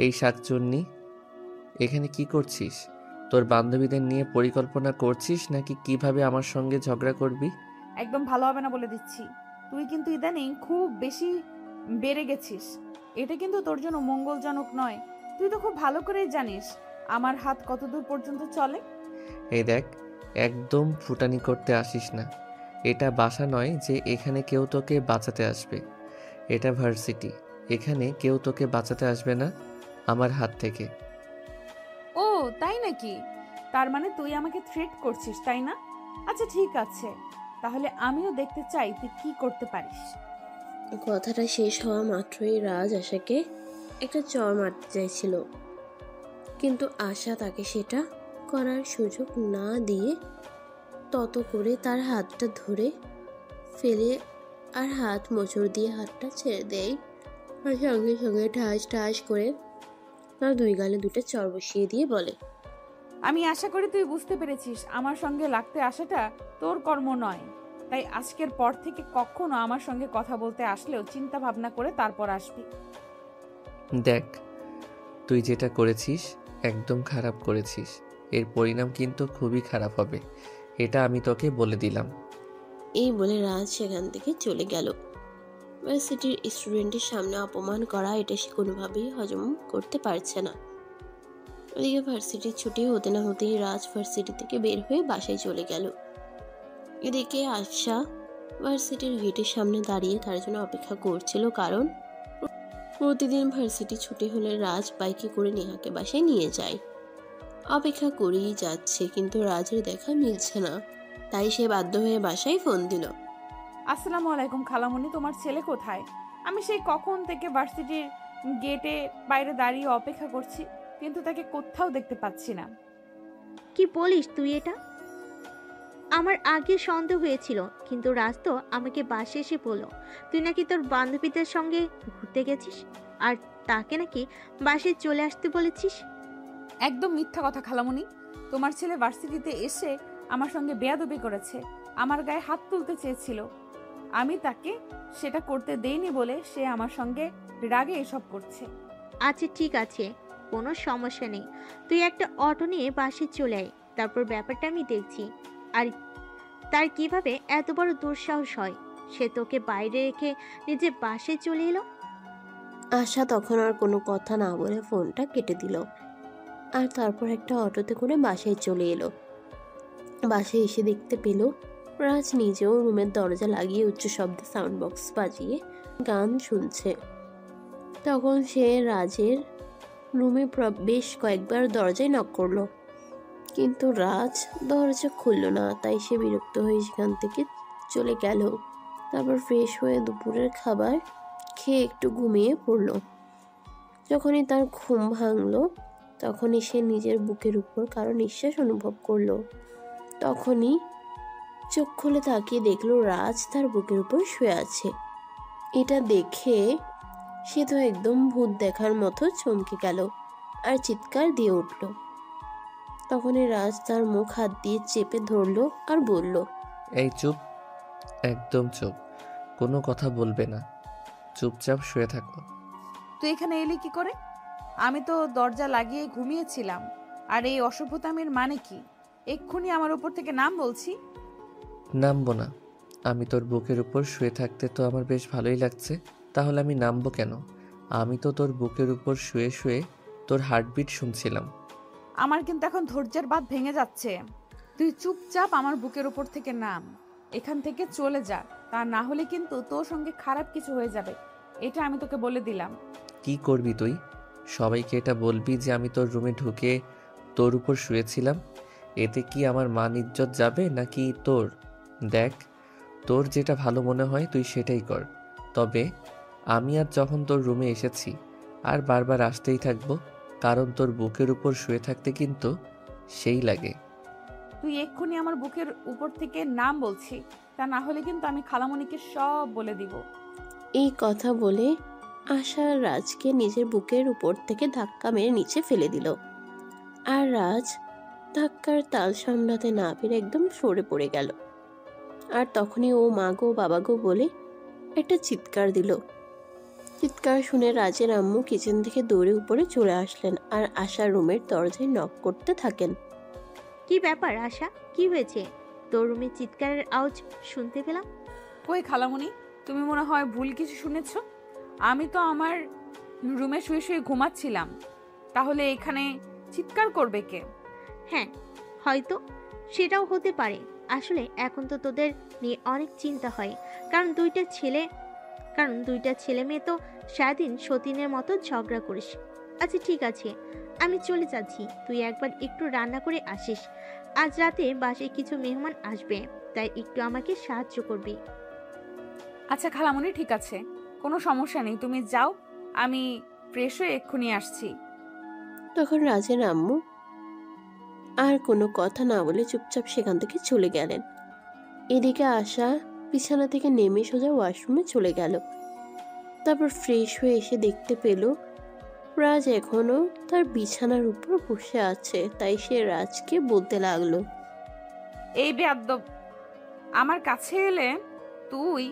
এই শাকচুন্নি, এখানে কি করছিস? তোর বান্ধবীদের নিয়ে পরিকল্পনা করছিস নাকি কিভাবে আমার সঙ্গে ঝগড়া করবি? একদম ভালো হবে না বলে দিচ্ছি। তুই কিন্তু ইদানিং খুব বেশি বেড়ে গেছিস। এটা কিন্তু তোর জন্য মঙ্গলজনক নয়। তুই তো খুব ভালো করেই জানিস আমার হাত কতদূর পর্যন্ত চলে। এই দেখ, একদম ফুটানি করতে আসিস না। এটা বাসা নয় যে এখানে কেউ তোকে বাঁচাতে আসবে। এটা ভার্সিটি, এখানে কেউ তোকে বাঁচাতে আসবে না আমার হাত থেকে। ও তাই নাকি? তার মানে তুই আমাকে থ্রেট করছিস, তাই না? আচ্ছা ঠিক আছে, তাহলে আমিও দেখতে চাই তুই কি করতে পারিস। কথাটা শেষ হওয়া মাত্রই রাজ আশাকে একটা চড় মারতে চাইছিল, কিন্তু আশা তাকে সেটা করার সুযোগ না দিয়ে তত করে তার হাতটা ধরে ফেলে আর হাত মোচড় দিয়ে হাতটা ছেড়ে দেয়। আর সঙ্গে সঙ্গে ঠাস ঠাস করে তার দুই গালে দুটো চড় বসিয়ে দিয়ে বলে, আমি আশা করি তুই বুঝতে পেরেছিস আমার সঙ্গে লাগতে আসাটা তোর কর্ম নয়। তাই আজকের পর থেকে কখনো আমার সঙ্গে কথা বলতে আসলেও চিন্তা ভাবনা করে তারপর আসবি। দেখ, তুই যেটা করেছিস একদম খারাপ করেছিস। এর পরিণাম কিন্তু খুবই খারাপ হবে, এটা আমি তোকে বলে দিলাম। এই বলে রাজ সেখান থেকে চলে গেল। ভার্সিটির স্টুডেন্টের সামনে অপমান করা এটা সে কোনোভাবেই হজম করতে পারছে না। ওদিকে ভার্সিটির ছুটি হতে না হতেই রাজ ভার্সিটি থেকে বের হয়ে বাসায় চলে গেল। এদিকে আশা ভার্সিটির গেটের সামনে দাঁড়িয়ে তার জন্য অপেক্ষা করছিল, কারণ প্রতিদিন ভার্সিটি ছুটি হলে রাজ বাইকে করে নেহাকে বাসায় নিয়ে যায়। অপেক্ষা করেই যাচ্ছে, কিন্তু রাজের দেখা মিলছে না। তাই সে বাধ্য হয়ে বাসায় ফোন দিল। আসসালামু আলাইকুম খালামণি, তোমার ছেলে কোথায়? আমি সেই কখন থেকে ভার্সিটির গেটে বাইরে দাঁড়িয়ে অপেক্ষা করছি, কিন্তু তাকে কোথাও দেখতে পাচ্ছি না। কি বলিস তুই এটা? আমার আগে সন্দেহ হয়েছিল, কিন্তু রাজ তো আমাকে বাসে এসে বলল তুই নাকি তোর বান্ধবীদের সঙ্গে ঘুরতে গেছিস, আর তাকে নাকি বাসে চলে আসতে বলেছিস। একদম মিথ্যা কথা খালামণি। তোমার ছেলে ভার্সিটিতে এসে আমার সঙ্গে বেয়াদবি করেছে, আমার গায়ে হাত তুলতে চেয়েছিল। আমি তাকে সেটা করতে দেইনি বলে সে আমার সঙ্গে রাগে এসব করছে। আচ্ছা ঠিক আছে, কোনো সমস্যা নেই, তুই একটা অটো নিয়ে বাসে চলে আয়, তারপর ব্যাপারটা আমি দেখছি। আর তার কিভাবে এত বড় দুঃসাহস হয়, সে তোকে বাইরে রেখে নিজে বাসে চলে এলো। আশা তখন আর কোনো কথা না বলে ফোনটা কেটে দিল, আর তারপর একটা অটোতে করে বাসায় চলে এলো। বাসায় এসে দেখতে পেল রাজ নিজেও রুমের দরজা লাগিয়ে উচ্চ শব্দে সাউন্ড বক্স বাজিয়ে গান শুনছে। তখন সে রাজের রুমে বেশ কয়েকবার দরজায় নক করলো, কিন্তু রাজ দরজা খুলল না। তাই সে বিরক্ত হয়ে সেখান থেকে চলে গেল। তারপর ফ্রেশ হয়ে দুপুরের খাবার খেয়ে একটু ঘুমিয়ে পড়ল। যখনই তার ঘুম ভাঙলো, তখনই সে নিজের বুকের উপর কারো নিঃশ্বাস অনুভব করলো। তখনই চোখ খুলে তাকিয়ে দেখলো রাজ তার বুকের উপর শুয়ে আছে। এটা দেখে সে তো একদম ভূত দেখার মতো চমকে গেল আর চিৎকার দিয়ে উঠল। তখনই রাজ তার মুখ হাত দিয়ে চেপে ধরলো আর বলল, এই চুপ, একদম চুপ, কোনো কথা বলবে না, চুপচাপ শুয়ে থাকো। তুই এখানে এলি কি করে? আমি তো দরজা লাগিয়ে ঘুমিয়েছিলাম। আর এই অসভ্যতামির মানে কি? এক্ষুনি আমার উপর থেকে নাম বলছি। নামবো না? আমি তোর বুকের উপর শুয়ে থাকতে তো আমার বেশ ভালোই লাগছে, তাহলে আমি নামবো কেন? আমি তো তোর বুকের উপর শুয়ে শুয়ে তোর হার্টবিট শুনছিলাম। আমার কিন্তু এখন ধৈর্যের বাঁধ ভেঙে যাচ্ছে। তুই চুপচাপ আমার বুকের উপর থেকে নাম, এখান থেকে চলে যা। তা না হলে কিন্তু তোর সঙ্গে খারাপ কিছু হয়ে যাবে, এটা আমি তোকে বলে দিলাম। কি করবি তুই? সবাইকে এটা বলবি যে আমি তোর রুমে ঢুকে তোর উপর শুয়েছিলাম? এতে কি আমার মান ইজ্জত যাবে নাকি তোর? দেখ, তোর যেটা ভালো মনে হয় তুই সেটাই কর। তবে আমি আর যখন তোর রুমে এসেছি আর বারবার আসতেই থাকবো, কারণ তোর বুকের উপর শুয়ে থাকতে কিন্তু সেই লাগে। তুই এক্ষুনি আমার বুকের উপর থেকে নাম বলছি, তা না হলে কিন্তু আমি খালামণিকে সব বলে দিব। এই কথা বলে আশা রাজকে নিজের বুকের উপর থেকে ধাক্কা মেরে নিচে ফেলে দিল। আর রাজ ধাক্কার তাল সামলাতে না পেরে একদম সরে পড়ে গেল। আর তখনই ও মা গো বাবা গো বলে একটা চিৎকার দিল। চিৎকার শুনে রাজের আম্মু কিচেন থেকে দৌড়ে উপরে চলে আসলেন আর আশার রুমের দরজায় নক করতে থাকেন। কি ব্যাপার আশা, কি হয়েছে? তোর রুমে চিৎকারের আওয়াজ শুনতে পেলাম। কই খালামুনি, তুমি মনে হয় ভুল কিছু শুনেছ। আমি তো আমার রুমে শুয়ে শুয়ে ঘুমাচ্ছিলাম, তাহলে এখানে চিৎকার করবে কে? হ্যাঁ, হয়তো সেটাও হতে পারে। আসলে এখন তো তোদের নিয়ে অনেক চিন্তা হয়, কারণ দুইটা ছেলে মেয়ে তো সারাদিন সতীনের মতো ঝগড়া করিস। আচ্ছা ঠিক আছে, আমি চলে যাচ্ছি, তুই একবার একটু রান্না করে আসিস। আজ রাতে বাসায় কিছু মেহমান আসবে, তাই একটু আমাকে সাহায্য করবি। আচ্ছা খালামুনি, ঠিক আছে, কোনো সমস্যা নেই, তুমি যাও, আমি ফ্রেশ হয়ে এক্ষুনি আসছি। তখন রাজের আম্মু আর কোনো কথা না বলে চুপচাপ সেখান থেকে চলে গেলেন। এদিকে আশা বিছানা থেকে নেমে সোজা ওয়াশরুমে চলে গেল। তারপর ফ্রেশ হয়ে এসে দেখতে পেল রাজ এখনো তার বিছানার উপর বসে আছে। তাই সে রাজকে বলতে লাগলো, এই বেয়াদ্দব, আমার কাছে এলে তুই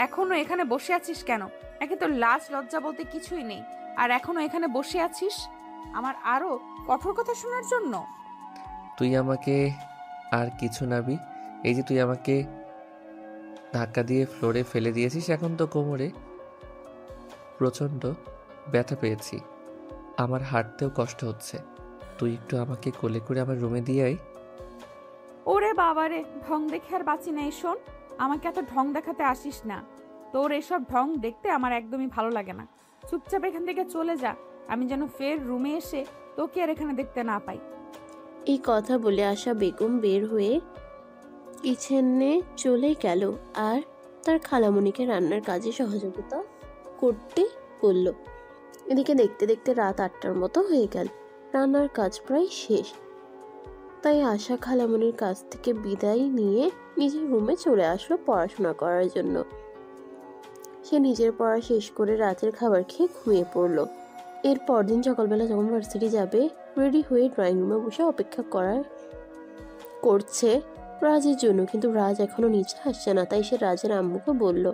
এখনো এখানে বসে আছিস কেন? একে তোর লাজ লজ্জা বলতে কিছুই নেই, আর এখনো এখানে বসে আছিস আমার আরো কঠোর কথা শোনার জন্য? তুই আমাকে আর কিছু নাবি, এই যে তুই আমাকে ধাক্কা দিয়ে ফ্লোরে ফেলে দিয়েছিস, এখন তো কোমরে প্রচণ্ড ব্যথা পেয়েছি, আমার হাঁটতেও কষ্ট হচ্ছে। তুই একটু আমাকে কোলে করে আমার রুমে দিয়ে আয়। ওরে বাবারে, ঢং দেখে আর বাঁচি নাই। শোন, আমাকে এত ঢং দেখাতে আসিস না, তোর এসব ঢং দেখতে আমার একদমই ভালো লাগে না। চুপচাপ এখান থেকে চলে যা, আমি যেন ফের রুমে এসে তোকে আর এখানে দেখতে না পাই। এই কথা বলে আশা বেগম বের হয়ে কিচেনে চলে গেল আর তার খালামণিকে রান্নার কাজে সহযোগিতা করতে বলল। এদিকে দেখতে দেখতে রাত 8টার মতো হয়ে গেল। রান্নার কাজ প্রায় শেষ, তাই আশা খালামণির কাছ থেকে বিদায় নিয়ে নিজের রুমে চলে আসলো পড়াশোনা করার জন্য। সে নিজের পড়া শেষ করে রাতের খাবার খেয়ে ঘুমিয়ে পড়ল। এর পরদিন সকালবেলা যখন ভার্সিটি যাবে, রেডি হয়ে ড্রয়িং রুমে বসে অপেক্ষা করছে রাজের জন্য, কিন্তু রাজ এখনো নিচে আসছে না। তাই সে রাজের আম্মুকে বলল,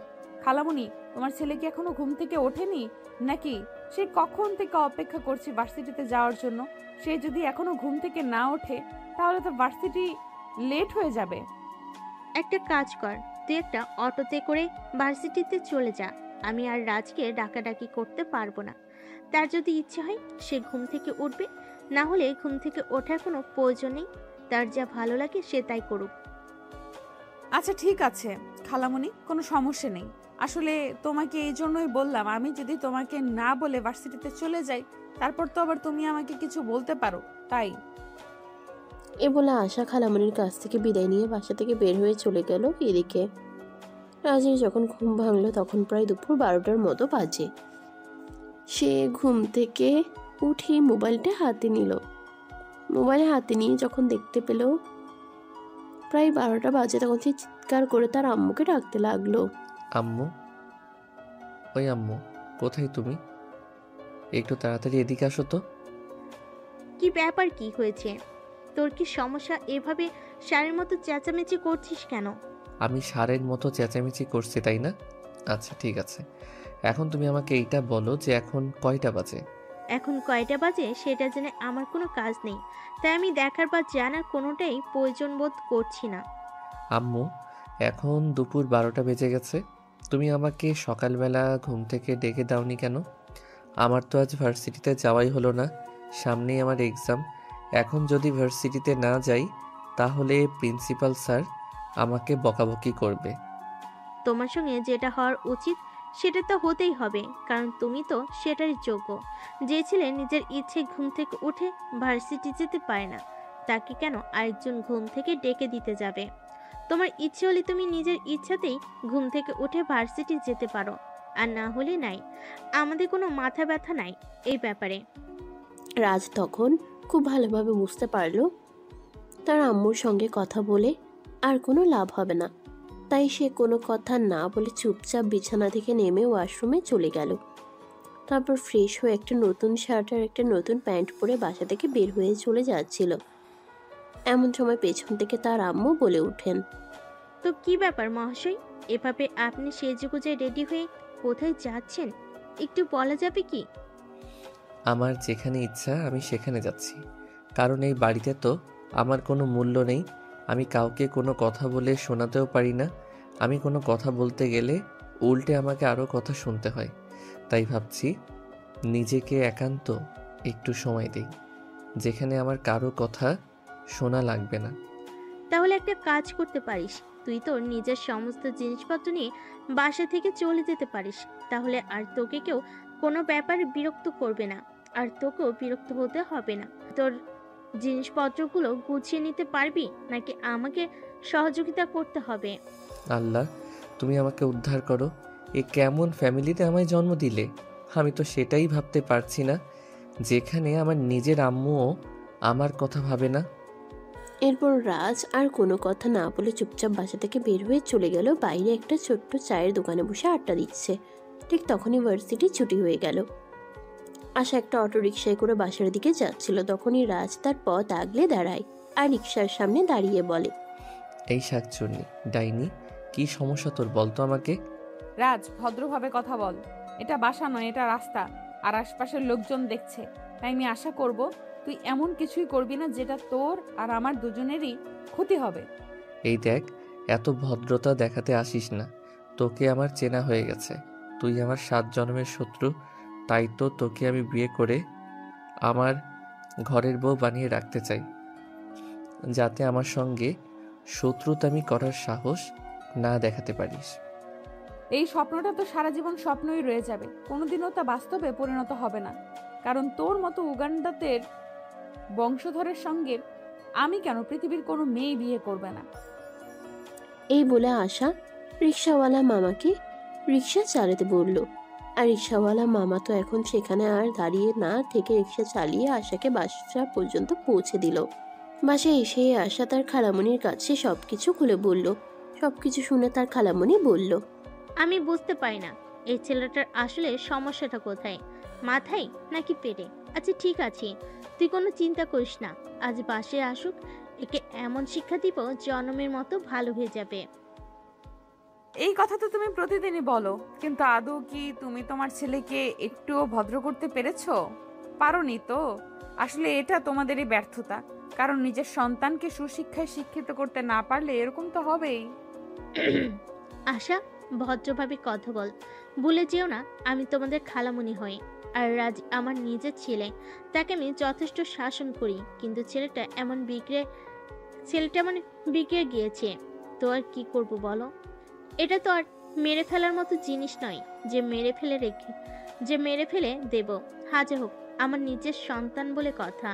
খালামুনি, তোমার ছেলে কি এখনো ঘুম থেকে ওঠেনি নাকি? সে কখন থেকে অপেক্ষা করছে ভার্সিটিতে যাওয়ার জন্য। সে যদি এখনো ঘুম থেকে না ওঠে তাহলে তো ভার্সিটি লেট হয়ে যাবে। একটা কাজ কর, তুই একটা অটোতে করে ভার্সিটিতে চলে যা। আমি আর রাজকে ডাকাডাকি করতে পারবো না। তার যদি ইচ্ছে হয় সে ঘুম থেকে উঠবে, না হলে ঘুম থেকে ওঠার কোনো প্রয়োজন নেই। তার যা ভালো লাগে সে তাই করুক। আচ্ছা ঠিক আছে খালামুনি, কোনো সমস্যা নেই। আসলে তোমাকে এই জন্যই বললাম, আমি যদি তোমাকে না বলে ভার্সিটিতে চলে যাই তারপর তো আবার তুমি আমাকে কিছু বলতে পারো, তাই। এ বলে আশা খালামণির কাছ থেকে বিদায় নিয়ে বাসা থেকে বের হয়ে চলে গেল। এদিকে রাজের যখন ঘুম ভাঙলো তখন প্রায় দুপুর 12টার মতো বাজে। সে ঘুম থেকে উঠে মোবাইলটা হাতে নিল। মোবাইল হাতে নিয়ে যখন দেখতে পেল প্রায় 12টা বাজে, তখন সে চিৎকার করে তার আম্মুকে ডাকতে লাগলো, আম্মু, ওই আম্মু, কোথায় তুমি? একটু তাড়াতাড়ি এদিকে আসো তো। কি ব্যাপার, কি হয়েছে? তোর কি সমস্যা? এভাবে সারের মতো চেঁচামেচি করছিস কেন? আমি ষাঁড়ের মতো চেঁচামেচি করছি তাই না? আচ্ছা ঠিক আছে, এখন তুমি আমাকে এইটা বলো যে এখন কয়টা বাজে? এখন কয়টা বাজে সেটা জেনে আমার কোনো কাজ নেই, তাই আমি দেখার বা জানার কোনোটাই প্রয়োজন বোধ করছি না। আম্মু, এখন দুপুর 12টা বেজে গেছে, তুমি আমাকে সকালবেলা ঘুম থেকে ডেকে দাওনি কেন? আমার তো আজ ভার্সিটিতে যাওয়াই হলো না, সামনেই আমার এক্সাম। এখন যদি ভার্সিটিতে না যাই তাহলে প্রিন্সিপাল স্যার আমাকে বকাবকি করবে। তোমার সঙ্গে যেটা হওয়ার উচিত সেটা তো হতেই হবে, কারণ তুমি তো সেটারই যোগ্য। যে ছেলে নিজের ইচ্ছে ঘুম থেকে উঠে ভার্সিটি যেতে পারে না, তাকে কেন আরেকজন ঘুম থেকে ডেকে দিতে যাবে? তোমার ইচ্ছে হলে তুমি নিজের ইচ্ছাতেই ঘুম থেকে উঠে ভার্সিটি যেতে পারো, আর না হলে নাই। আমাদের কোনো মাথা ব্যথা নাই এই ব্যাপারে। রাজ তখন খুব ভালোভাবে বুঝতে পারলো তার আম্মুর সঙ্গে কথা বলে আর কোনো লাভ হবে না। তাই সে কোনো কথা না বলে চুপচাপ বিছানা থেকে নেমে ওয়াশরুমে চলে গেল। তারপর ফ্রেশ হয়ে একটা নতুন শার্ট আর একটা নতুন প্যান্ট পরে বাসা থেকে বের হয়ে চলে যাচ্ছিল। এমন সময় পেছন থেকে তার আম্মু বলে ওঠেন, তো কি ব্যাপার মহাশয়, এভাবে আপনি সেজেগুজে রেডি হয়ে কোথায় যাচ্ছেন একটু বলা যাবে কি? আমার যেখানে ইচ্ছা আমি সেখানে যাচ্ছি, কারণ এই বাড়িতে তো আমার কোনো মূল্য নেই। আমি কাউকে কোনো কথা বলে শোনাতেও পারি না। আমি কোনো কথা বলতে গেলে উল্টে আমাকে আরও কথা শুনতে হয়। তাই ভাবছি নিজেকে একান্ত একটু সময় দেই, যেখানে আমার কারো কথা শোনা লাগবে না। তাহলে একটা কাজ করতে পারিস, তুই তোর নিজের সমস্ত জিনিসপত্র নিয়ে বাসা থেকে চলে যেতে পারিস। তাহলে আর তোকে কেউ কোনো ব্যাপারে বিরক্ত করবে না, আর তোকেও বিরক্ত হতে হবে না। তোর জিনিসপত্রগুলো গুছিয়ে নিতে পারবি নাকি আমাকে সহযোগিতা করতে হবে? আল্লাহ, তুমি আমাকে উদ্ধার করো। এ কেমন ফ্যামিলিতে আমায় জন্ম দিলে? আমি তো সেটাই ভাবতে পারছি না, যেখানে আমার নিজের আম্মুও আমার কথা ভাবে না। এরপর রাজ আর কোনো কথা না বলে চুপচাপ বাসা থেকে বের হয়ে চলে গেল। বাইরে একটা ছোট্ট চায়ের দোকানে বসে আড্ডা দিচ্ছে। ঠিক তখনই ভার্সিটি ছুটি হয়ে গেল। আশা একটা অটো রিকশায় করে বাসার দিকে যাচ্ছিল। তখনই রাজ তার পথ আগলে দাঁড়ায় আর রিকশার সামনে দাঁড়িয়ে বলে, এই শাকচুন্নি ডাইনি, কি সমস্যা তোর বলতো আমাকে? রাজ, ভদ্রভাবে কথা বল। এটা বাসা নয়, এটা রাস্তা, আর আশপাশের লোকজন দেখছে। তাই আমি আশা করব তুই এমন কিছুই করবি না যেটা তোর আর আমার দুজনেরই ক্ষতি হবে। এই দেখ, এত ভদ্রতা দেখাতে আসিস না। তোকে আমার চেনা হয়ে গেছে। তুই আমার 7 জন্মের শত্রু। তাই তো তোকে আমি বিয়ে করে আমার ঘরের বউ বানিয়ে রাখতে চাই, যাতে আমার সঙ্গে শত্রুতামি করার সাহস না দেখাতে পারিস। এই স্বপ্নটা তো সারা জীবন স্বপ্নই রয়ে যাবে, কোনোদিনও তা বাস্তবে পরিণত হবে না। কারণ তোর মতো উগান্ডাতের বংশধরের সঙ্গে আমি কেন, পৃথিবীর কোনো মেয়ে বিয়ে করবে না। এই বলে আশা রিকশাওয়ালা মামাকে রিকশা চালাতে বলল। আর রিকশাওয়ালা মামা তো এখন সেখানে আর দাঁড়িয়ে না থেকে রিকশা চালিয়ে আশাকে বাসা পর্যন্ত পৌঁছে দিল। বাসায় এসে আশা তার খালামণির কাছে সবকিছু খুলে বলল। সবকিছু শুনে তার খালামণি বলল, আমি বুঝতে পারি না এই ছেলেটার আসলে সমস্যাটা কোথায়, মাথায় নাকি পেটে? আচ্ছা ঠিক আছে, তুই কোনো চিন্তা করিস না, আজ বাসে আসুক, একে এমন শিক্ষা দিব জনমের মতো ভালো হয়ে যাবে। এই কথা তো তুমি প্রতিদিনই বলো, কিন্তু আদৌ কি তুমি তোমার ছেলেকে একটুও ভদ্র করতে পেরেছো? পারোনি তো। আসলে এটা তোমাদেরই ব্যর্থতা, কারণ নিজের সন্তানকে সুশিক্ষায় শিক্ষিত করতে না পারলে এরকম তো হবেই। আশা, ভদ্রভাবে কথা বল, ভুলে যেও না আমি তোমাদের খালামণি হই। আর রাজ আমার নিজের ছেলে, তাকে আমি যথেষ্ট শাসন করি, কিন্তু ছেলেটা মানে বিগড়ে গিয়েছে। তো আর কি করব বলো? এটা তো আর মেরে ফেলার মতো জিনিস নয় যে মেরে ফেলে দেব। হাজার হোক আমার নিজের সন্তান বলে কথা।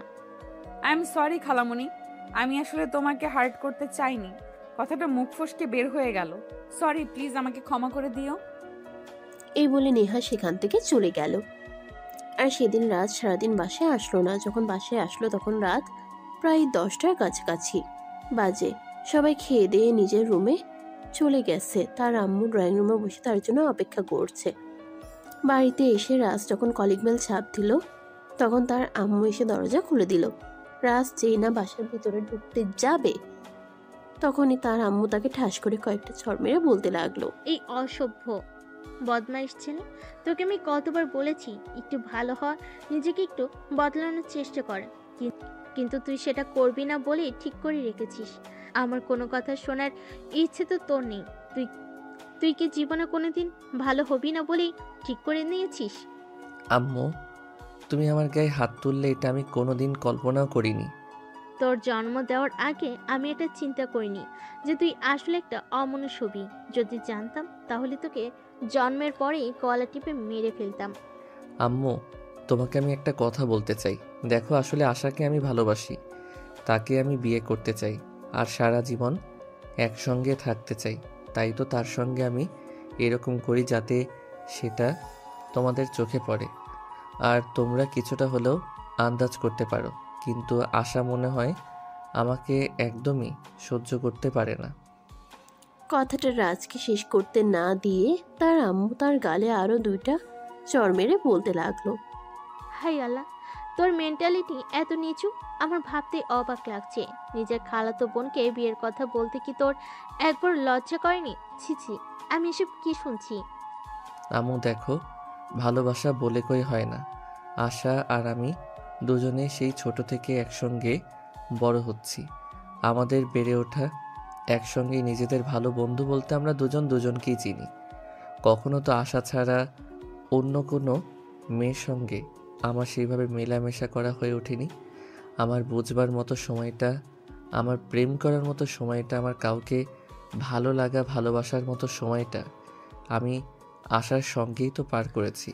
আই এম সরি খালামণি, আমি আসলে তোমাকে হার্ট করতে চাইনি। কথাটা মুখ ফসকে বের হয়ে গেল। সরি, প্লিজ আমাকে ক্ষমা করে দিও। এই বলে নেহা সেখান থেকে চলে গেল। আর সেদিন রাত সারাদিন বাসায় আসলো না। যখন বাসায় আসলো তখন রাত প্রায় 10টার কাছাকাছি বাজে। সবাই খেয়ে দিয়ে নিজের রুমে চলে গেছে। তার আম্মু ড্রয়িং রুমে বসে তার জন্য অপেক্ষা করছে। বাড়িতে এসে রাজ যখন কলিং বেল চাপ দিল তখন তার আম্মু এসে দরজা খুলে দিল। রাজ যেই না বাসার ভিতরে ঢুকতে যাবে তখনই তার আম্মু তাকে ঠাস করে কয়েকটা চড় মেরে বলতে লাগলো, এই অসভ্য বদমাইশ ছেলে, তোকে আমি কতবার বলেছি একটু ভালো হ, নিজেকে একটু বদলানোর চেষ্টা কর, কিন্তু তুই সেটা করবি না বলেই ঠিক করে রেখেছিস। আমার কোনো কথা শোনার ইচ্ছে তো তোর নেই। তুই তুই কি জীবনে কোনোদিন ভালো হবি না বলেই ঠিক করে নিয়েছিস? আম্মু, তুমি আমার গায়ে হাত তুললে এটা আমি কোনোদিন কল্পনাও করিনি। তোর জন্ম দেওয়ার আগে আমি এটা চিন্তা করিনি যে তুই আসলে একটা অমনুষ হবি। যদি জানতাম তাহলে তোকে জন্মের পরেই গলা টিপে মেরে ফেলতাম। আম্মু, তোমাকে আমি একটা কথা বলতে চাই। দেখো, আসলে আশাকে আমি ভালোবাসি। তাকে আমি বিয়ে করতে চাই আর সারা জীবন একসঙ্গে থাকতে চাই। তাই তো তার সঙ্গে আমি এরকম করি, যাতে সেটা তোমাদের চোখে পড়ে আর তোমরা কিছুটা হলেও আন্দাজ করতে পারো। কিন্তু আশা মনে হয় আমাকে একদমই সহ্য করতে পারে না। কথাটা রাজকে শেষ করতে না দিয়ে তার আম্মু তার গালে আরো 2টা চড় মেরে বলতে লাগলো, হাই আল্লাহ, তোর মেন্টালিটি এত নিচু আমার ভাবতে অবাক লাগছে। নিজের খালাতো বোনকে বিয়ের কথা বলতে কি তোর একবার লজ্জা করেনি? ছি ছি, আমি এসব কি শুনছি? আম্মু দেখো, ভালোবাসা বলে কই হয় না। আশা আর আমি দুজনে সেই ছোট থেকে একসঙ্গে বড় হচ্ছি। আমাদের বেড়ে ওঠা একসঙ্গেই। নিজেদের ভালো বন্ধু বলতে আমরা দুজন দুজনকেই চিনি। কখনো তো আশা ছাড়া অন্য কোনো মেয়ের সঙ্গে আমার সেইভাবে মেলামেশা করা হয়ে ওঠেনি। আমার বুঝবার মতো সময়টা, আমার প্রেম করার মতো সময়টা, আমার কাউকে ভালো লাগা ভালোবাসার মতো সময়টা আমি আশার সঙ্গেই তো পার করেছি।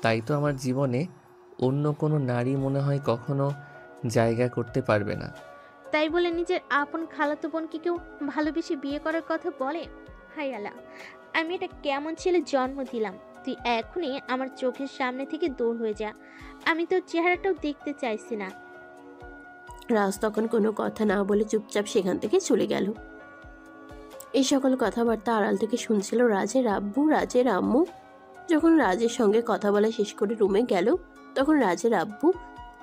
তাই তো আমার জীবনে অন্য কোনো নারী মনে হয় কখনো জায়গা করতে পারবে না। তাই বলে নিজের আপন খালাতো বোনকে কেউ ভালোবেসে বিয়ে করার কথা বলে? হায় আল্লাহ, আমি এটা কেমন ছেলে জন্ম দিলাম। তুই এখনই আমার চোখের সামনে থেকে দূর হয়ে যা। আমি তোর চেহারাটাও দেখতে চাইছি না। রাজ তখন কোনো কথা না বলে চুপচাপ সেখান থেকে চলে গেল। এই সকল কথাবার্তা আড়াল থেকে শুনছিল রাজের আব্বু, রাজের আম্মু। যখন রাজের সঙ্গে কথা বলা শেষ করে রুমে গেল, তখন রাজের আব্বু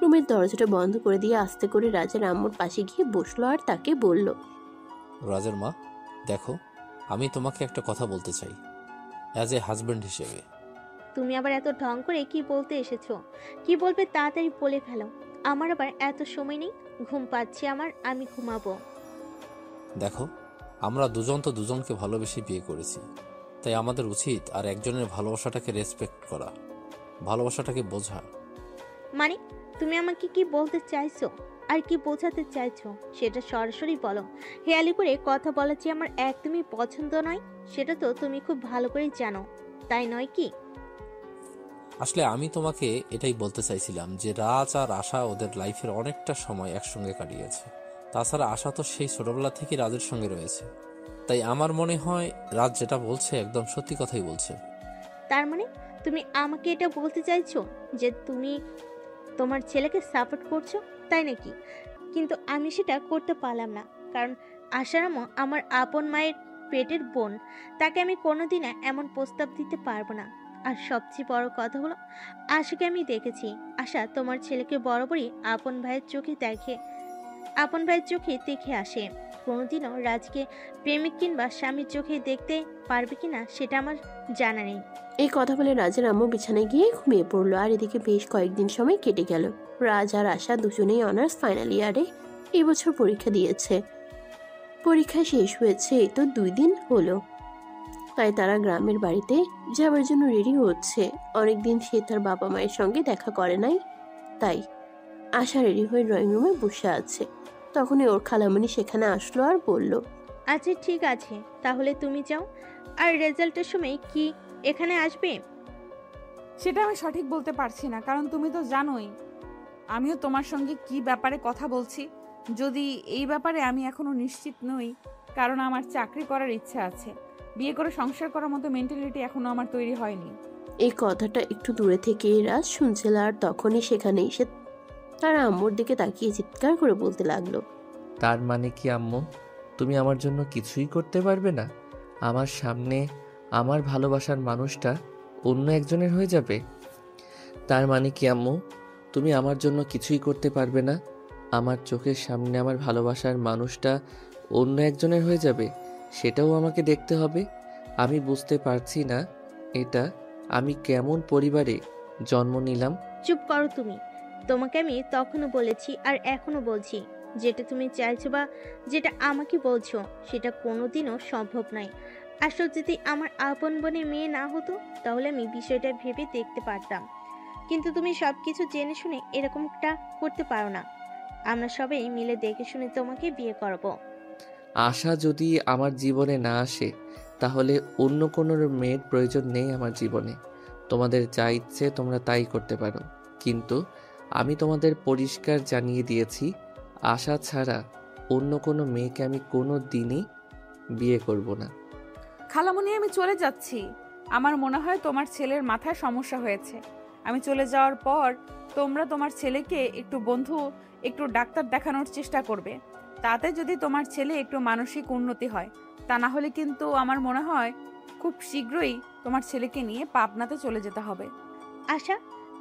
রুমের দরজাটা বন্ধ করে দিয়ে আস্তে করে রাজের আম্মুর পাশে গিয়ে বসলো আর তাকে বলল, রাজের মা, দেখো, আমি তোমাকে একটা কথা বলতে চাই, অ্যাজ এ হাজব্যান্ড হিসেবে। তুমি আবার এত ঢং করে কি বলতে এসেছো? কি বলবে তাড়াতাড়ি বলে ফেলো। আমার আবার এত সময় নেই, ঘুম পাচ্ছে আমার, আমি ঘুমাবো। দেখো, আমরা দুজন তো দুজনকে ভালোবেসে বিয়ে করেছি, তাই আমাদের উচিত আর একজনের ভালোবাসাটাকে রেসপেক্ট করা, ভালোবাসাটাকে বোঝা। মানে তুমি আমাকে কি বলতে চাইছো আর কি বোঝাতে চাইছো সেটা সরাসরি বলো। হেয়ালি করে কথা বলা যে আমার একদমই পছন্দ নয়, সেটা তো তুমি খুব ভালো করে জানো, তাই নয় কি? আসলে আমি তোমাকে এটাই বলতে চাইছিলাম যে রাজ আর আশা ওদের লাইফের অনেকটা সময় একসঙ্গে কাটিয়েছে। তাছাড়া আশা তো সেই ছোটবেলা থেকে রাজের সঙ্গে রয়েছে। তাই আমার মনে হয় রাজ যেটা বলছে একদম সত্যি কথাই বলছে। তার মানে তুমি আমাকে এটা বলতে চাইছো যে তুমি তোমার ছেলেকে সাপোর্ট করছো, তাই নাকি? কিন্তু আমি সেটা করতে পারলাম না, কারণ আশারামও আমার আপন মায়ের পেটের বোন। তাকে আমি কোনোদিন এমন প্রস্তাব দিতে পারবো না। আর সবচেয়ে বড় কথা হলো, আশাকে আমি দেখেছি। আশা তোমার ছেলেকে বরাবরই আপন ভাইয়ের চোখে দেখে আসে। কোনোদিনও রাজকে প্রেমিক কিংবা স্বামীর চোখে দেখতে পারবে কিনা সেটা আমার জানা নেই। এই কথা বলে রাজের আম্মু বিছানায় গিয়ে ঘুমিয়ে পড়লো। আর এদিকে বেশ কয়েকদিন সময় কেটে গেল। রাজ আর আশা দুজনেই অনার্স ফাইনাল ইয়ারে এবছর পরীক্ষা দিয়েছে। পরীক্ষা শেষ হয়েছে এই তো 2 দিন হলো। তাই তারা গ্রামের বাড়িতে যাওয়ার জন্য রেডি হচ্ছে। অনেকদিন সে তার বাবা মায়ের সঙ্গে দেখা করে নাই, তাই আশা রেডি হয়ে ড্রয়িং রুমে বসে আছে। তখনই ওর খালামণি সেখানে আসলো আর বলল, আচ্ছা ঠিক আছে, তাহলে তুমি যাও। আর রেজাল্টের সময় কি এখানে আসবে? সেটা আমি সঠিক বলতে পারছি না, কারণ তুমি তো জানোই আমিও তোমার সঙ্গে কি ব্যাপারে কথা বলছি। যদি এই ব্যাপারে আমি এখনো নিশ্চিত নই, কারণ আমার চাকরি করার ইচ্ছা আছে। বিয়ে করে সংসার করার মতো মেন্টালিটি এখনো আমার তৈরি হয়নি। এই কথাটা একটু দূরে থেকে রাজ শুনছিল। আর তখনই সেখানে এসে তার আম্মুর দিকে তাকিয়ে চিৎকার করে বলতে লাগলো, তার মানে কি আম্মু, তুমি আমার জন্য কিছুই করতে পারবে না? আমার সামনে আমার ভালোবাসার মানুষটা অন্য একজনের হয়ে যাবে? তার মানে কি আম্মু, তুমি আমার জন্য কিছুই করতে পারবে না? আমার চোখের সামনে আমার ভালোবাসার মানুষটা অন্য একজনের হয়ে যাবে, সেটাও আমাকে দেখতে হবে? আমি বুঝতে পারছি না এটা আমি কেমন পরিবারে জন্ম নিলাম। চুপ করো তুমি। তোমাকে আমি তখনও বলেছি আর এখনো বলছি, যেটা তুমি চাইছো বা যেটা আমাকে বলছো সেটা কোনোদিনও সম্ভব নয়। আসলে যদি আমার আপন বোনের মেয়ে না হতো তাহলে আমি বিষয়টা ভেবে দেখতে পারতাম, কিন্তু তুমি সবকিছু জেনে শুনে এরকমটা করতে পারো না। আমরা সবাই মিলে দেখে শুনে তোমাকে বিয়ে করব। আশা যদি আমার জীবনে না আসে তাহলে অন্য কোনো মেয়ের প্রয়োজন নেই আমার জীবনে। তোমাদের যা ইচ্ছে তোমরা তাই করতে পারো, কিন্তু আমি তোমাদের পরিষ্কার জানিয়ে দিয়েছি, আশা ছাড়া অন্য কোনো মেয়েকে আমি কোনো দিনই বিয়ে করব না। খালামণি, আমি চলে যাচ্ছি। আমার মনে হয় তোমার ছেলের মাথায় সমস্যা হয়েছে। আমি চলে যাওয়ার পর তোমরা তোমার ছেলেকে একটু ডাক্তার দেখানোর চেষ্টা করবে। তাতে যদি তোমার ছেলে একটু মানসিক উন্নতি হয়। তা না হলে কিন্তু আমার মনে হয় খুব শীঘ্রই তোমার ছেলেকে নিয়ে পাবনাতে চলে যেতে হবে। আশা,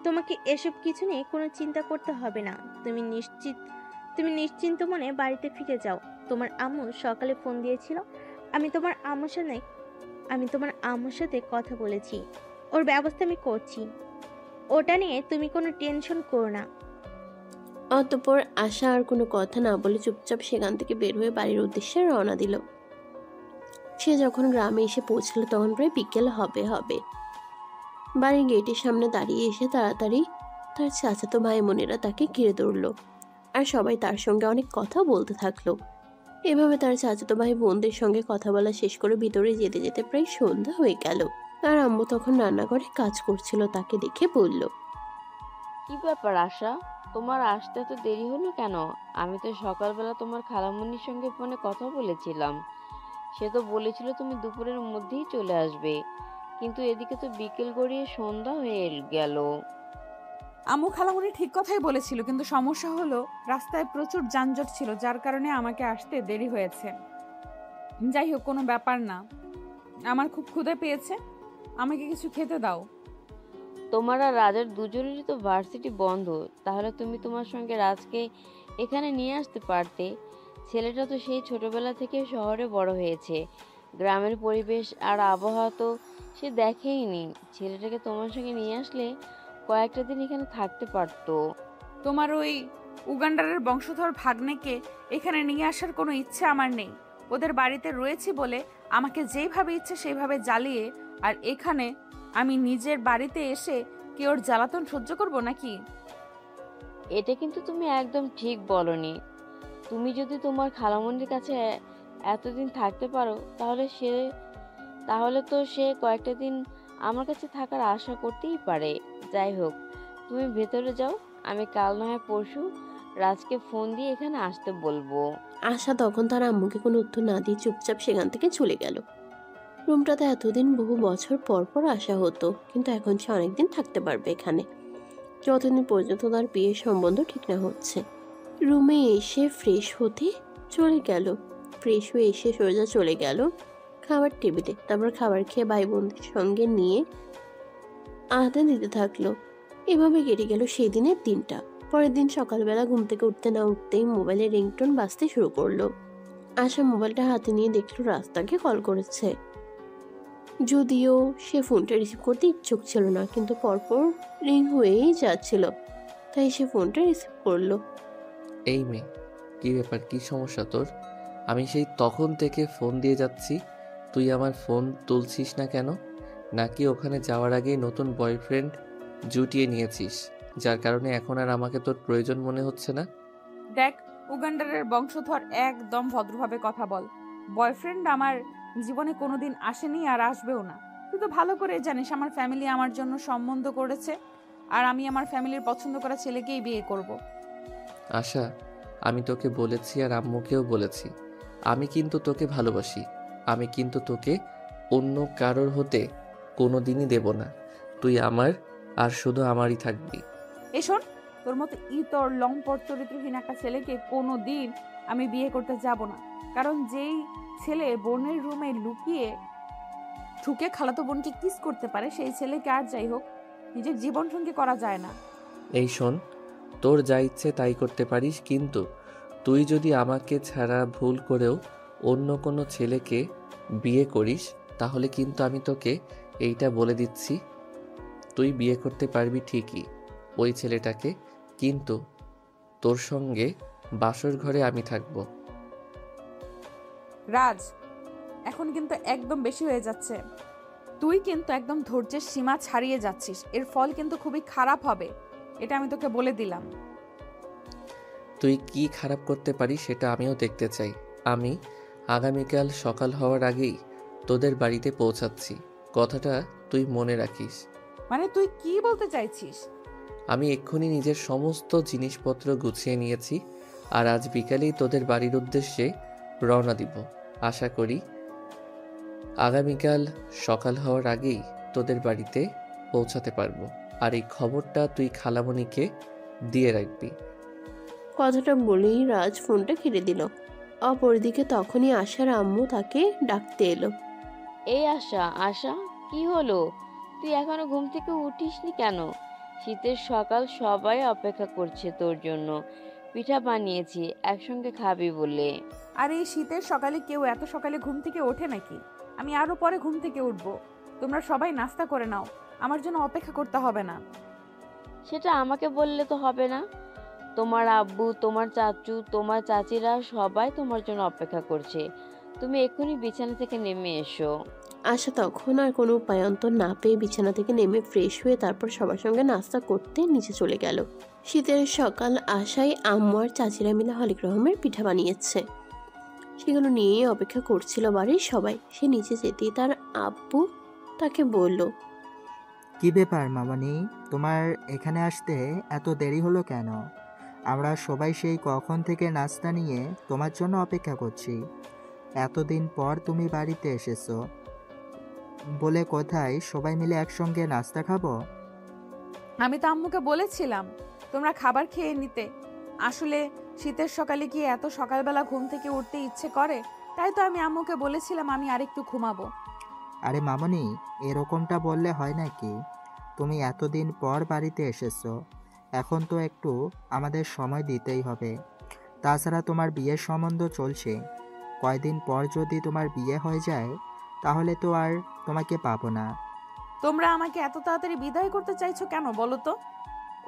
তোমাকে এসব কিছু নিয়ে কোনো চিন্তা করতে হবে না। তুমি নিশ্চিন্ত মনে বাড়িতে ফিরে যাও। তোমার আম্মু সকালে ফোন দিয়েছিল। আমি তোমার আম্মুর সাথে কথা বলেছি। ওর ব্যবস্থা আমি করছি, ওটা নিয়ে তুমি কোনো টেনশন করো না। অতঃপর আশা আর কোনো কথা না বলে চুপচাপ সেখান থেকে বের হয়ে বাড়ির উদ্দেশ্যে রওনা দিল। সে যখন গ্রামে এসে পৌঁছলো তখন প্রায় বিকেল হবে হবে। বাড়ির গেটের সামনে দাঁড়িয়ে এসে তাড়াতাড়ি তার চাচাতো ভাই বোনেরা তাকে ঘিরে ধরলো, আর সবাই তার সঙ্গে অনেক কথা বলতে থাকলো। এভাবে তার চাচাতো ভাই বোনদের সঙ্গে কথা বলা শেষ করে ভিতরে যেতে যেতে প্রায় সন্ধ্যা হয়ে গেল। আর আম্মু তখন রান্নাঘরে কাজ করছিল, তাকে দেখে বলল, কি ব্যাপার আশা, তোমার আসতে এত দেরি হলো কেন? আমি তো সকালবেলা তোমার খালামুনির সঙ্গে ফোনে কথা বলেছিলাম, সে তো বলেছিল তুমি দুপুরের মধ্যেই চলে আসবে, কিন্তু এদিকে তো বিকেল গড়িয়ে সন্ধ্যা হয়ে গেল। আম্মু খালামুনি ঠিক কথাই বলেছিল, কিন্তু সমস্যা হলো রাস্তায় প্রচুর যানজট ছিল, যার কারণে আমাকে আসতে দেরি হয়েছে। যাই হোক, কোনো ব্যাপার না। আমার খুব ক্ষুধা পেয়েছে, আমাকে কিছু খেতে দাও। তোমার আর রাজের দুজনেরই তো ভার্সিটি বন্ধ, তাহলে তুমি তোমার সঙ্গে রাজকে এখানে নিয়ে আসতে পারতে। ছেলেটা তো সেই ছোটবেলা থেকে শহরে বড় হয়েছে, গ্রামের পরিবেশ আর আবহাওয়া তো সে দেখেইনি। ছেলেটাকে তোমার সঙ্গে নিয়ে আসলে কয়েকটা দিন এখানে থাকতে পারতো। তোমার ওই উগান্ডারের বংশধর ভাগ্নেকে এখানে নিয়ে আসার কোনো ইচ্ছে আমার নেই। ওদের বাড়িতে রয়েছি বলে আমাকে যেইভাবে ইচ্ছে সেইভাবে জ্বালিয়ে, আর এখানে আমি নিজের বাড়িতে এসে কি ওর জ্বালাতন সহ্য করব নাকি? এটা কিন্তু তুমি একদম ঠিক বলনি। তুমি যদি তোমার খালামণির কাছে এতদিন থাকতে পারো, তাহলে তো সে কয়েকটা দিন আমার কাছে থাকার আশা করতেই পারে। যাই হোক, তুমি ভেতরে যাও, আমি কাল না হয় পরশু রাজকে ফোন দিয়ে এখানে আসতে বলবো। আশা তখন তার আম্মুকে কোনো উত্তর না দিয়ে চুপচাপ সেখান থেকে চলে গেল। রুমটাতে এতদিন বহু বছর পর পর আসা হতো, কিন্তু এখন সে অনেকদিন থাকতে পারবে এখানে, যতদিন পর্যন্ত তার বিয়ের সম্বন্ধ ঠিক না হচ্ছে। রুমে এসে ফ্রেশ হতে চলে গেল। ফ্রেশ হয়ে এসে সোজা চলে গেল খাবার টেবিলে। তারপর খাবার খেয়ে ভাই বোনদের সঙ্গে নিয়ে আড্ডা দিতে থাকলো। এভাবে কেটে গেল সেই দিনের দিনটা। পরের দিন সকালবেলা ঘুম থেকে উঠতে না উঠতেই মোবাইলে রিংটোন বাজতে শুরু করলো। আশা মোবাইলটা হাতে নিয়ে দেখলো রাস্তাকে কল করেছে। যদিও সে ফোনটা রিসিভ করতে ইচ্ছুক ছিল না, কিন্তু পরপর রিং হয়েই যাচ্ছিল, তাই সে ফোনটা রিসিভ করলো। এই মেয়ে, কি ব্যাপার, কি সমস্যা তোর? আমি সেই তখন থেকে ফোন দিয়ে যাচ্ছি, তুই আমার ফোন তুলছিস না কেন? নাকি ওখানে যাওয়ার আগেই নতুন বয়ফ্রেন্ড জুটিয়ে নিয়েছিস, যার কারণে এখন আর আমাকে তোর প্রয়োজন মনে হচ্ছে না? দেখ, উগান্ডারের বংশধর, একদম ভদ্রভাবে কথা বল। বয়ফ্রেন্ড আমার জীবনে কোনোদিন আসেনি আর আসবেও না। তুই তো ভালো করে জানিস আমার ফ্যামিলি আমার জন্য সম্বন্ধ করেছে, আর আমি আমার ফ্যামিলির পছন্দ করা ছেলেকেই বিয়ে করব। আশা, আমি তোকে বলেছি আর আম্মুকেও বলেছি, আমি কিন্তু তোকে ভালোবাসি। আমি কিন্তু তোকে অন্য কারোর হতে কোনো দিনই দেব না। তুই আমার আর শুধু আমারই থাকবি। শোন, তোর মতো ইতর লম্পট চরিত্রহীন একটা ছেলেকে কোনো দিন আমি বিয়ে করতে যাব না। কারণ যেই ছেলে বোনের রুমে লুকিয়ে ঢুকে খালাতো বোনকে কিস করতে পারে, সেই ছেলেকে আর যাই হোক নিজের জীবন সঙ্গী করা যায় না। এই শোন, তোর যা ইচ্ছে তাই করতে পারিস, কিন্তু তুই যদি আমাকে ছাড়া ভুল করেও অন্য কোনো ছেলেকে বিয়ে করিস, তাহলে কিন্তু আমি তোকে এইটা বলে দিচ্ছি, তুই বিয়ে করতে পারবি ঠিকই ওই ছেলেটাকে, কিন্তু তোর সঙ্গে বাসর ঘরে আমি থাকবো। রাজ, এখন কিন্তু একদম বেশি হয়ে যাচ্ছে। তুই কিন্তু একদম ধৈর্যের সীমা ছাড়িয়ে যাচ্ছিস। এর ফল কিন্তু খুবই খারাপ হবে, এটা আমি তোকে বলে দিলাম। তুই কি খারাপ করতে পারিস সেটা আমিও দেখতে চাই। আমি আগামীকাল সকাল হওয়ার আগেই তোদের বাড়িতে পৌঁছাচ্ছি, কথাটা তুই মনে রাখিস। মানে তুই কি বলতে চাইছিস? আমি এক্ষুনি নিজের সমস্ত জিনিসপত্র গুছিয়ে নিয়েছি, আর আজ বিকালেই তোদের বাড়ির উদ্দেশ্যে রওনা দিব। আশা করি আগামীকাল সকাল হওয়ার আগেই তোদের বাড়িতে পৌঁছাতে পারবো। আর এই খবরটা তুই খালামণিকে দিয়ে রাখবি। কথাটা বলেই রাজ ফোনটা কেটে দিল। অপরদিকে তখনই আশার আম্মু তাকে ডাকতে এলো। এই আশা, আশা, কি হলো? তুই এখনো ঘুম থেকে উঠিসনি কেন? শীতের সকাল, সবাই অপেক্ষা করছে তোর জন্য। পিঠা বানিয়েছি, একসঙ্গে খাবি বলে। আর এই শীতের সকালে কেউ এত সকালে ঘুম থেকে ওঠে নাকি? আমি আরো পরে ঘুম থেকে উঠবো। তোমরা সবাই নাস্তা করে নাও, আমার জন্য অপেক্ষা করতে হবে না। সেটা আমাকে বললে তো হবে না। তোমার আব্বু, তোমার চাচু, তোমার চাচিরা সবাই তোমার জন্য অপেক্ষা করছে। তুমি এক্ষুনি বিছানা থেকে নেমে এসো। আশা তখন আর কোনো উপায়ন্তর না পেয়ে বিছানা থেকে নেমে ফ্রেশ হয়ে তারপর সবার সঙ্গে নাস্তা করতে নিচে চলে গেল। শীতের সকাল আশায় আম্মু আর চাচিরা মিলে হলিক রহমের পিঠা বানিয়েছে, সেগুলো নিয়েই অপেক্ষা করছিল বাড়ির সবাই। সে নিচে যেতেই তার আব্বু তাকে বলল, কি ব্যাপার মামনি, তোমার এখানে আসতে এত দেরি হলো কেন? আমরা সবাই সেই কখন থেকে নাস্তা নিয়ে তোমার জন্য অপেক্ষা করছি। এতদিন পর তুমি বাড়িতে এসেছো বলে কোথায় সবাই মিলে একসঙ্গে নাস্তা খাবো? আমি তো আম্মুকে বলেছিলাম তোমরা খাবার খেয়ে নিতে। আসলে শীতের সকালে কি এত সকালবেলা ঘুম থেকে উঠতে ইচ্ছে করে, তাই তো আমি আম্মুকে বলেছিলাম আমি আরেকটু ঘুমাবো। আরে মামনি, এরকমটা বললে হয় নাকি? তুমি এতদিন পর বাড়িতে এসেছো, এখন তো একটু আমাদের সময় দিতেই হবে। তাছাড়া তোমার বিয়ের সম্বন্ধ চলছে, কয়দিন পর যদি তোমার বিয়ে হয়ে যায় তাহলে তো আর তোমাকে পাবো না। তোমরা আমাকে এত তাড়াতাড়ি বিদায় করতে চাইছো কেন বলো তো?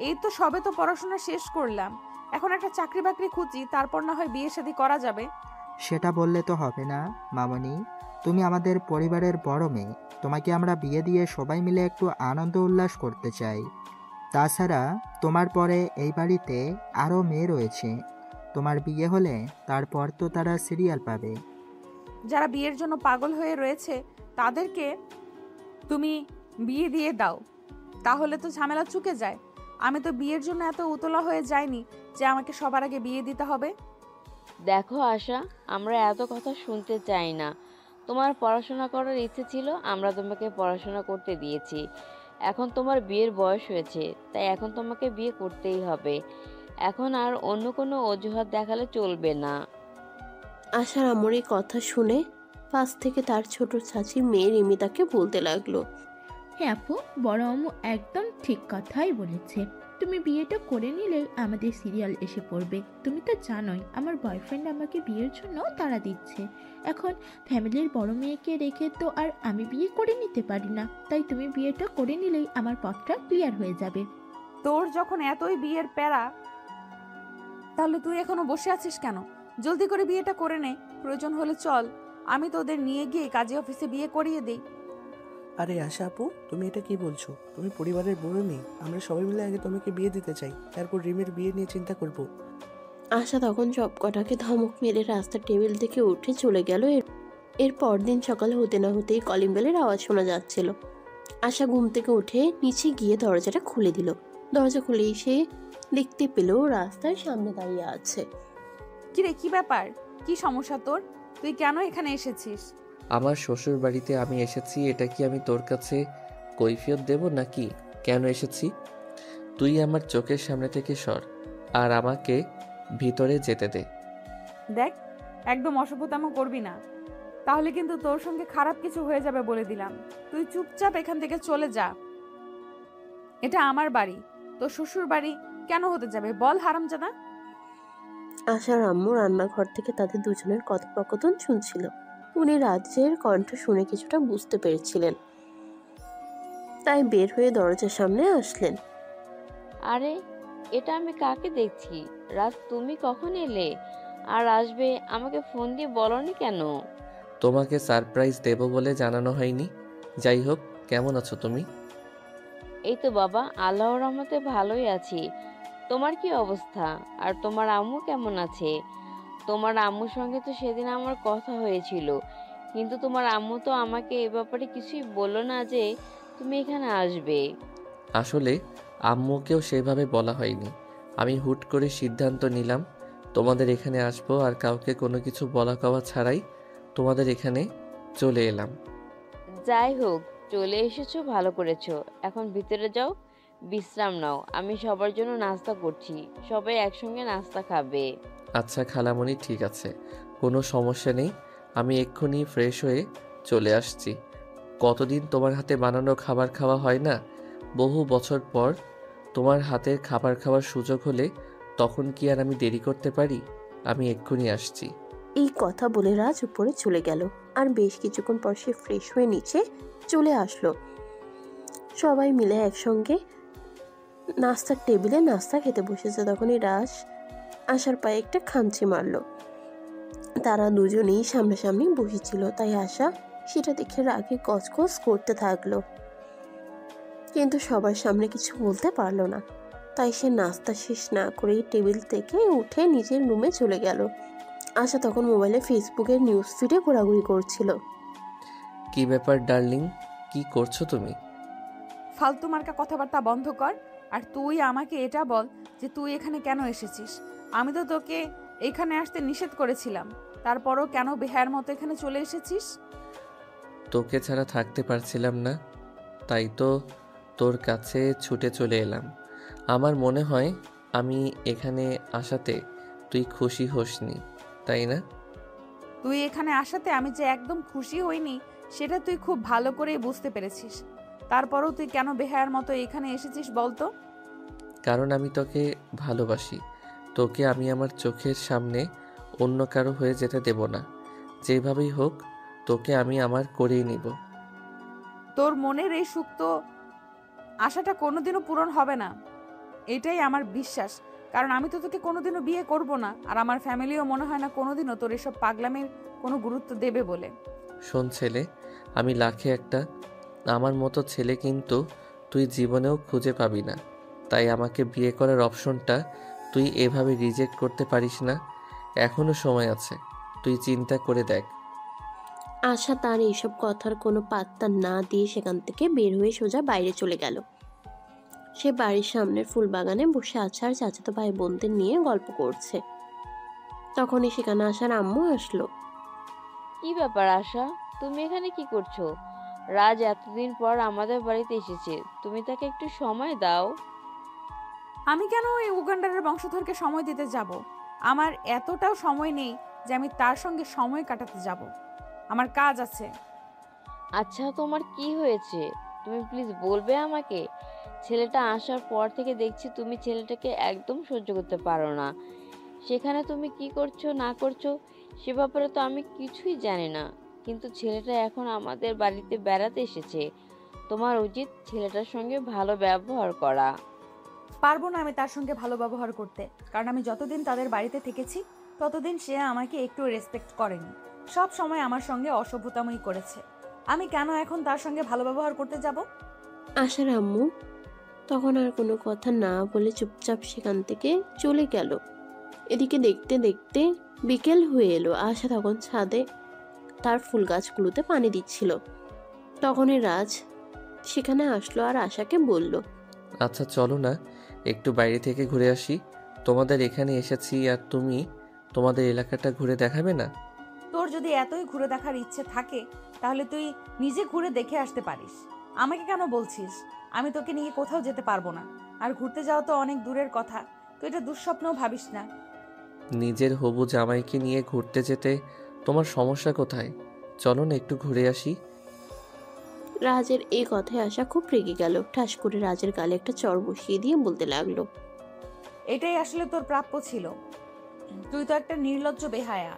এই তো সবে তো পড়াশোনা শেষ করলাম, এখন একটা চাকরি বাকরি খুঁজি, তারপর না হয় বিয়ে শাদী করা যাবে। সেটা বললে তো হবে না মামনি, তুমি আমাদের পরিবারের বড় মেয়ে, তোমাকে আমরা বিয়ে দিয়ে সবাই মিলে একটু আনন্দ উল্লাস করতে চাই। তাছাড়া তোমার পরে এই বাড়িতে আরও মেয়ে রয়েছে, তোমার বিয়ে হলে তারপর তো তারা সিরিয়াল পাবে। যারা বিয়ের জন্য পাগল হয়ে রয়েছে তাদেরকে তুমি বিয়ে দিয়ে দাও, তাহলে তো ঝামেলা চুকে যায়। আমি তো বিয়ের জন্য এত উতলা হয়ে যাইনি যে আমাকে সবার আগে বিয়ে দিতে হবে। দেখো আশা, আমরা এত কথা শুনতে চাই না। তোমার পড়াশোনা করার ইচ্ছে ছিল, আমরা তোমাকে পড়াশোনা করতে দিয়েছি। এখন তোমার বিয়ের বয়স হয়েছে, তাই এখন তোমাকে বিয়ে করতেই হবে। এখন আর অন্য কোনো অজুহাত দেখালে চলবে না। আশার আম্মুর এই কথা শুনে পাশ থেকে তার ছোট চাচি মেয়ে রিমি তাকে বলতে লাগলো, হ্যাঁ আপু, বড় আম্মু একদম ঠিক কথাই বলেছে। তুমি বিয়েটা করে নিলে আমাদের সিরিয়াল এসে পড়বে। তুমি তো জানোই আমার বয়ফ্রেন্ড আমাকে বিয়ের জন্য তাড়া দিচ্ছে। এখন ফ্যামিলির বড় মেয়েকে রেখে তো আর আমি বিয়ে করে নিতে পারি না, তাই তুমি বিয়েটা করে নিলেই আমার পথটা ক্লিয়ার হয়ে যাবে। তোর যখন এতই বিয়ের প্যারা, তাহলে তুই এখনো বসে আছিস কেন? জলদি করে বিয়েটা করে নে, প্রয়োজন হলে চল আমি তোদের নিয়ে গিয়ে কাজী অফিসে বিয়ে করিয়ে দিই। আরে আশা আপু, তুমি এটা কি বলছো? তুমি পরিবারের বড় মেয়ে, আমরা সবাই মিলে আগে তোমাকে বিয়ে দিতে চাই, তারপর রিমের বিয়ে নিয়ে চিন্তা করব। আশা তখন সব কটাকে ধমক মেরে রাস্তার টেবিল থেকে উঠে চলে গেল। এর পরদিন সকালে হতে না হতেই কলিং বেলের আওয়াজ শোনা যাচ্ছিল। আশা ঘুম থেকে উঠে নিচে গিয়ে দরজাটা খুলে দিল। দরজা খুলেই সে দেখতে পেল রাস্তার সামনে দাঁড়িয়ে আছে। কিরে, কি ব্যাপার? কি সমস্যা তোর? তুই কেন এখানে এসেছিস? আমার শ্বশুর বাড়িতে আমি এসেছি, এটা কি আমি তোর কাছে কৈফিয়ত দেব নাকি কেন এসেছি? তুই আমার চোখের সামনে থেকে সর আর আমাকে ভিতরে যেতে দে। দেখ, একদম অসভ্যতামো করবি না, তাহলে কিন্তু তোর সঙ্গে খারাপ কিছু হয়ে যাবে বলে দিলাম। তুই চুপচাপ এখান থেকে চলে যা। এটা আমার বাড়ি, তোর শ্বশুর বাড়ি কেন হতে যাবে বল হারামজাদা? আশার আম্মু রান্নাঘর থেকে তাদের দুজনের কথোপকথন শুনছিল। উনি রাজ্যের কণ্ঠ শুনে কিছুটা বুঝতে পেরেছিলেন, তাই বের হয়ে দরজার সামনে আসলেন। আরে, এটা আমি কাকে দেখছি? রাত, তুমি কখন এলে? আর আসবে আমাকে ফোন দিয়ে বলনি কেন? তোমাকে সারপ্রাইজ দেব বলে জানানো হয়নি। যাই হোক, কেমন আছো তুমি? এই তো বাবা, আল্লাহর রহমতে ভালোই আছি। তোমার কি অবস্থা? আর তোমার আম্মু কেমন আছে? তোমার আম্মুর সঙ্গে তো সেদিন আমার কথা হয়েছিল, কিন্তু তোমার আম্মু তো আমাকে এ ব্যাপারে কিছুই বললো না যে তুমি এখানে আসবে। আসলে আম্মুকেও সেভাবে বলা হয়নি। আমি হুট করে সিদ্ধান্ত নিলাম তোমাদের এখানে আসবো, আর কাউকে কোনো কিছু বলা কওয়া ছাড়াই তোমাদের এখানে চলে এলাম। যাই হোক, চলে এসেছো, ভালো করেছো। এখন ভিতরে যাও, বিশ্রাম নাও। আমি সবার জন্য নাস্তা করছি, সবাই একসঙ্গে নাস্তা খাবে। আচ্ছা খালামণি, ঠিক আছে, কোনো সমস্যা নেই। আমি এক্ষুনি ফ্রেশ হয়ে চলে আসছি। কতদিন তোমার হাতে বানানো খাবার খাওয়া হয় না। বহু বছর পর তোমার হাতের খাবার খাওয়ার সুযোগ হলে তখন কি আর আমি দেরি করতে পারি? আমি এক্ষুনি আসছি। এই কথা বলে রাজ উপরে চলে গেল। আর বেশ কিছুক্ষণ পর সে ফ্রেশ হয়ে নিচে চলে আসলো। সবাই মিলে একসঙ্গে নাস্তার টেবিলে নাস্তা খেতে বসেছে। তখনই রাজ আশার পায়ে একটা খামচি মারলো। তারা দুজনেই সামনাসামনি বসেছিল, তাই আশা সেটা দেখে রাগে গজগজ করতে থাকলো, কিন্তু সবার সামনে কিছু বলতে পারলো না। তাই সে নাস্তা শেষ না করেই টেবিল থেকে উঠে নিজের রুমে চলে গেল। আশা তখন মোবাইলে ফেসবুকের নিউজ ফিডে ঘোরাঘুরি করছিল। কি ব্যাপার ডার্লিং, কি করছো তুমি? ফালতু মার্কা কথাবার্তা বন্ধ কর। আর তুই আমাকে এটা বল যে তুই এখানে কেন এসেছিস? আমি তো তোকে এখানে আসতে নিষেধ করেছিলাম, তারপরও কেন বেহায়ার মতো এখানে চলে এসেছিস? তোকে ছাড়া থাকতে পারছিলাম না, তাই তো তোর কাছে ছুটে চলে এলাম। আমার মনে হয় আমি এখানে আসাতে তুই খুশি হোসনি, তাই না? তুই এখানে আসাতে আমি যে একদম খুশি হইনি সেটা তুই খুব ভালো করেই বুঝতে পেরেছিস। তারপরও তুই কেন বেহায়ার মতো এখানে এসেছিস বলতো? কারণ আমি তোকে ভালোবাসি। তোকে আমি আমার চোখের সামনে অন্য কারো হয়ে যেতে দেব না। যেভাবেই হোক তোকে আমি আমার করেই নিব। তোর মনের এই সুপ্ত আশাটা কোনোদিনও পূরণ হবে না, এটাই আমার বিশ্বাস। কারণ আমি তো তোকে কোনোদিনও বিয়ে করব না, আর আমার ফ্যামিলিও মনে হয় না কোনোদিনও তোর এসব পাগলামির কোনো গুরুত্ব দেবে বলে। শোন ছেলে, আমি লাখে একটা, আমার মতো ছেলে কিন্তু তুই জীবনেও খুঁজে পাবি না। তাই আমাকে বিয়ে করার অপশনটা তুই এভাবে রিজেক্ট করতে পারিস না। এখনো সময় আছে, তুই চিন্তা করে দেখ। আশা তার এইসব কথার কোনো পাত্তা না দিয়ে সেখান থেকে বের হয়ে সোজা বাইরে চলে গেল। সে বাড়ির সামনের ফুল বাগানে বসে আছে আর চাচাতো ভাই বোনদের নিয়ে গল্প করছে। তখনই সেখানে আসার আম্মু আসলো। কি ব্যাপার আশা, তুমি এখানে কি করছো? রাজ এতদিন পর আমাদের বাড়িতে এসেছে, তুমি তাকে একটু সময় দাও। আমি কেন ওই উগান্ডারের বংশধরকে সময় দিতে যাব? আমার এতটাও সময় নেই যে আমি তার সঙ্গে সময় কাটাতে যাব। আমার কাজ আছে। আচ্ছা, তোমার কি হয়েছে তুমি প্লিজ বলবে আমাকে? ছেলেটা আসার পর থেকে দেখছি তুমি ছেলেটাকে একদম সহ্য করতে পারো না। সেখানে তুমি কি করছো না করছো সে ব্যাপারে তো আমি কিছুই জানি না, কিন্তু ছেলেটা এখন আমাদের বাড়িতে বেড়াতে এসেছে, তোমার উচিত ছেলেটার সঙ্গে ভালো ব্যবহার করা। পারবো না আমি তার সঙ্গে ভালো ব্যবহার করতে, কারণ আমি যতদিন তাদের বাড়িতে থেকেছি ততদিন সে আমাকে একটু রেসপেক্ট করেনি। সব সময় আমার সঙ্গে অসভ্যতামই করেছে। আমি কেন এখন তার সঙ্গে ভালো ব্যবহার করতে যাব? আশার আম্মু তখন আর কোনো কথা না বলে চুপচাপ সেখান থেকে চলে গেল। এদিকে দেখতে দেখতে বিকেল হয়ে এলো। আশা তখন ছাদে তার ফুল গাছগুলোতে পানি দিচ্ছিল। তখনই রাজ সেখানে আসলো আর আশাকে বলল, আচ্ছা চলো না একটু বাইরে থেকে ঘুরে আসি। তোমাদের এখানে এসেছি আর তুমি তোমাদের এলাকাটা ঘুরে দেখাবে না? তোর যদি এতই ঘুরে দেখার ইচ্ছে থাকে তাহলে তুই নিজে ঘুরে দেখে আসতে পারিস। আমাকে কেন বলছিস? আমি তোকে নিয়ে কোথাও যেতে পারবো না। আর ঘুরতে যাওয়া তো অনেক দূরের কথা, তুই এটা দুঃস্বপ্নও ভাবিস না। নিজের হবু জামাইকে নিয়ে ঘুরতে যেতে তোমার সমস্যা কোথায়? চলো না একটু ঘুরে আসি। রাজের এই কথায় আশা খুব রেগে গেল। ঠাস করে রাজের গালে একটা চড় বসিয়ে দিয়ে বলতে লাগলো, এটাই আসলে তোর প্রাপ্য ছিল। তুই তো একটা নির্লজ্জ বেহায়া।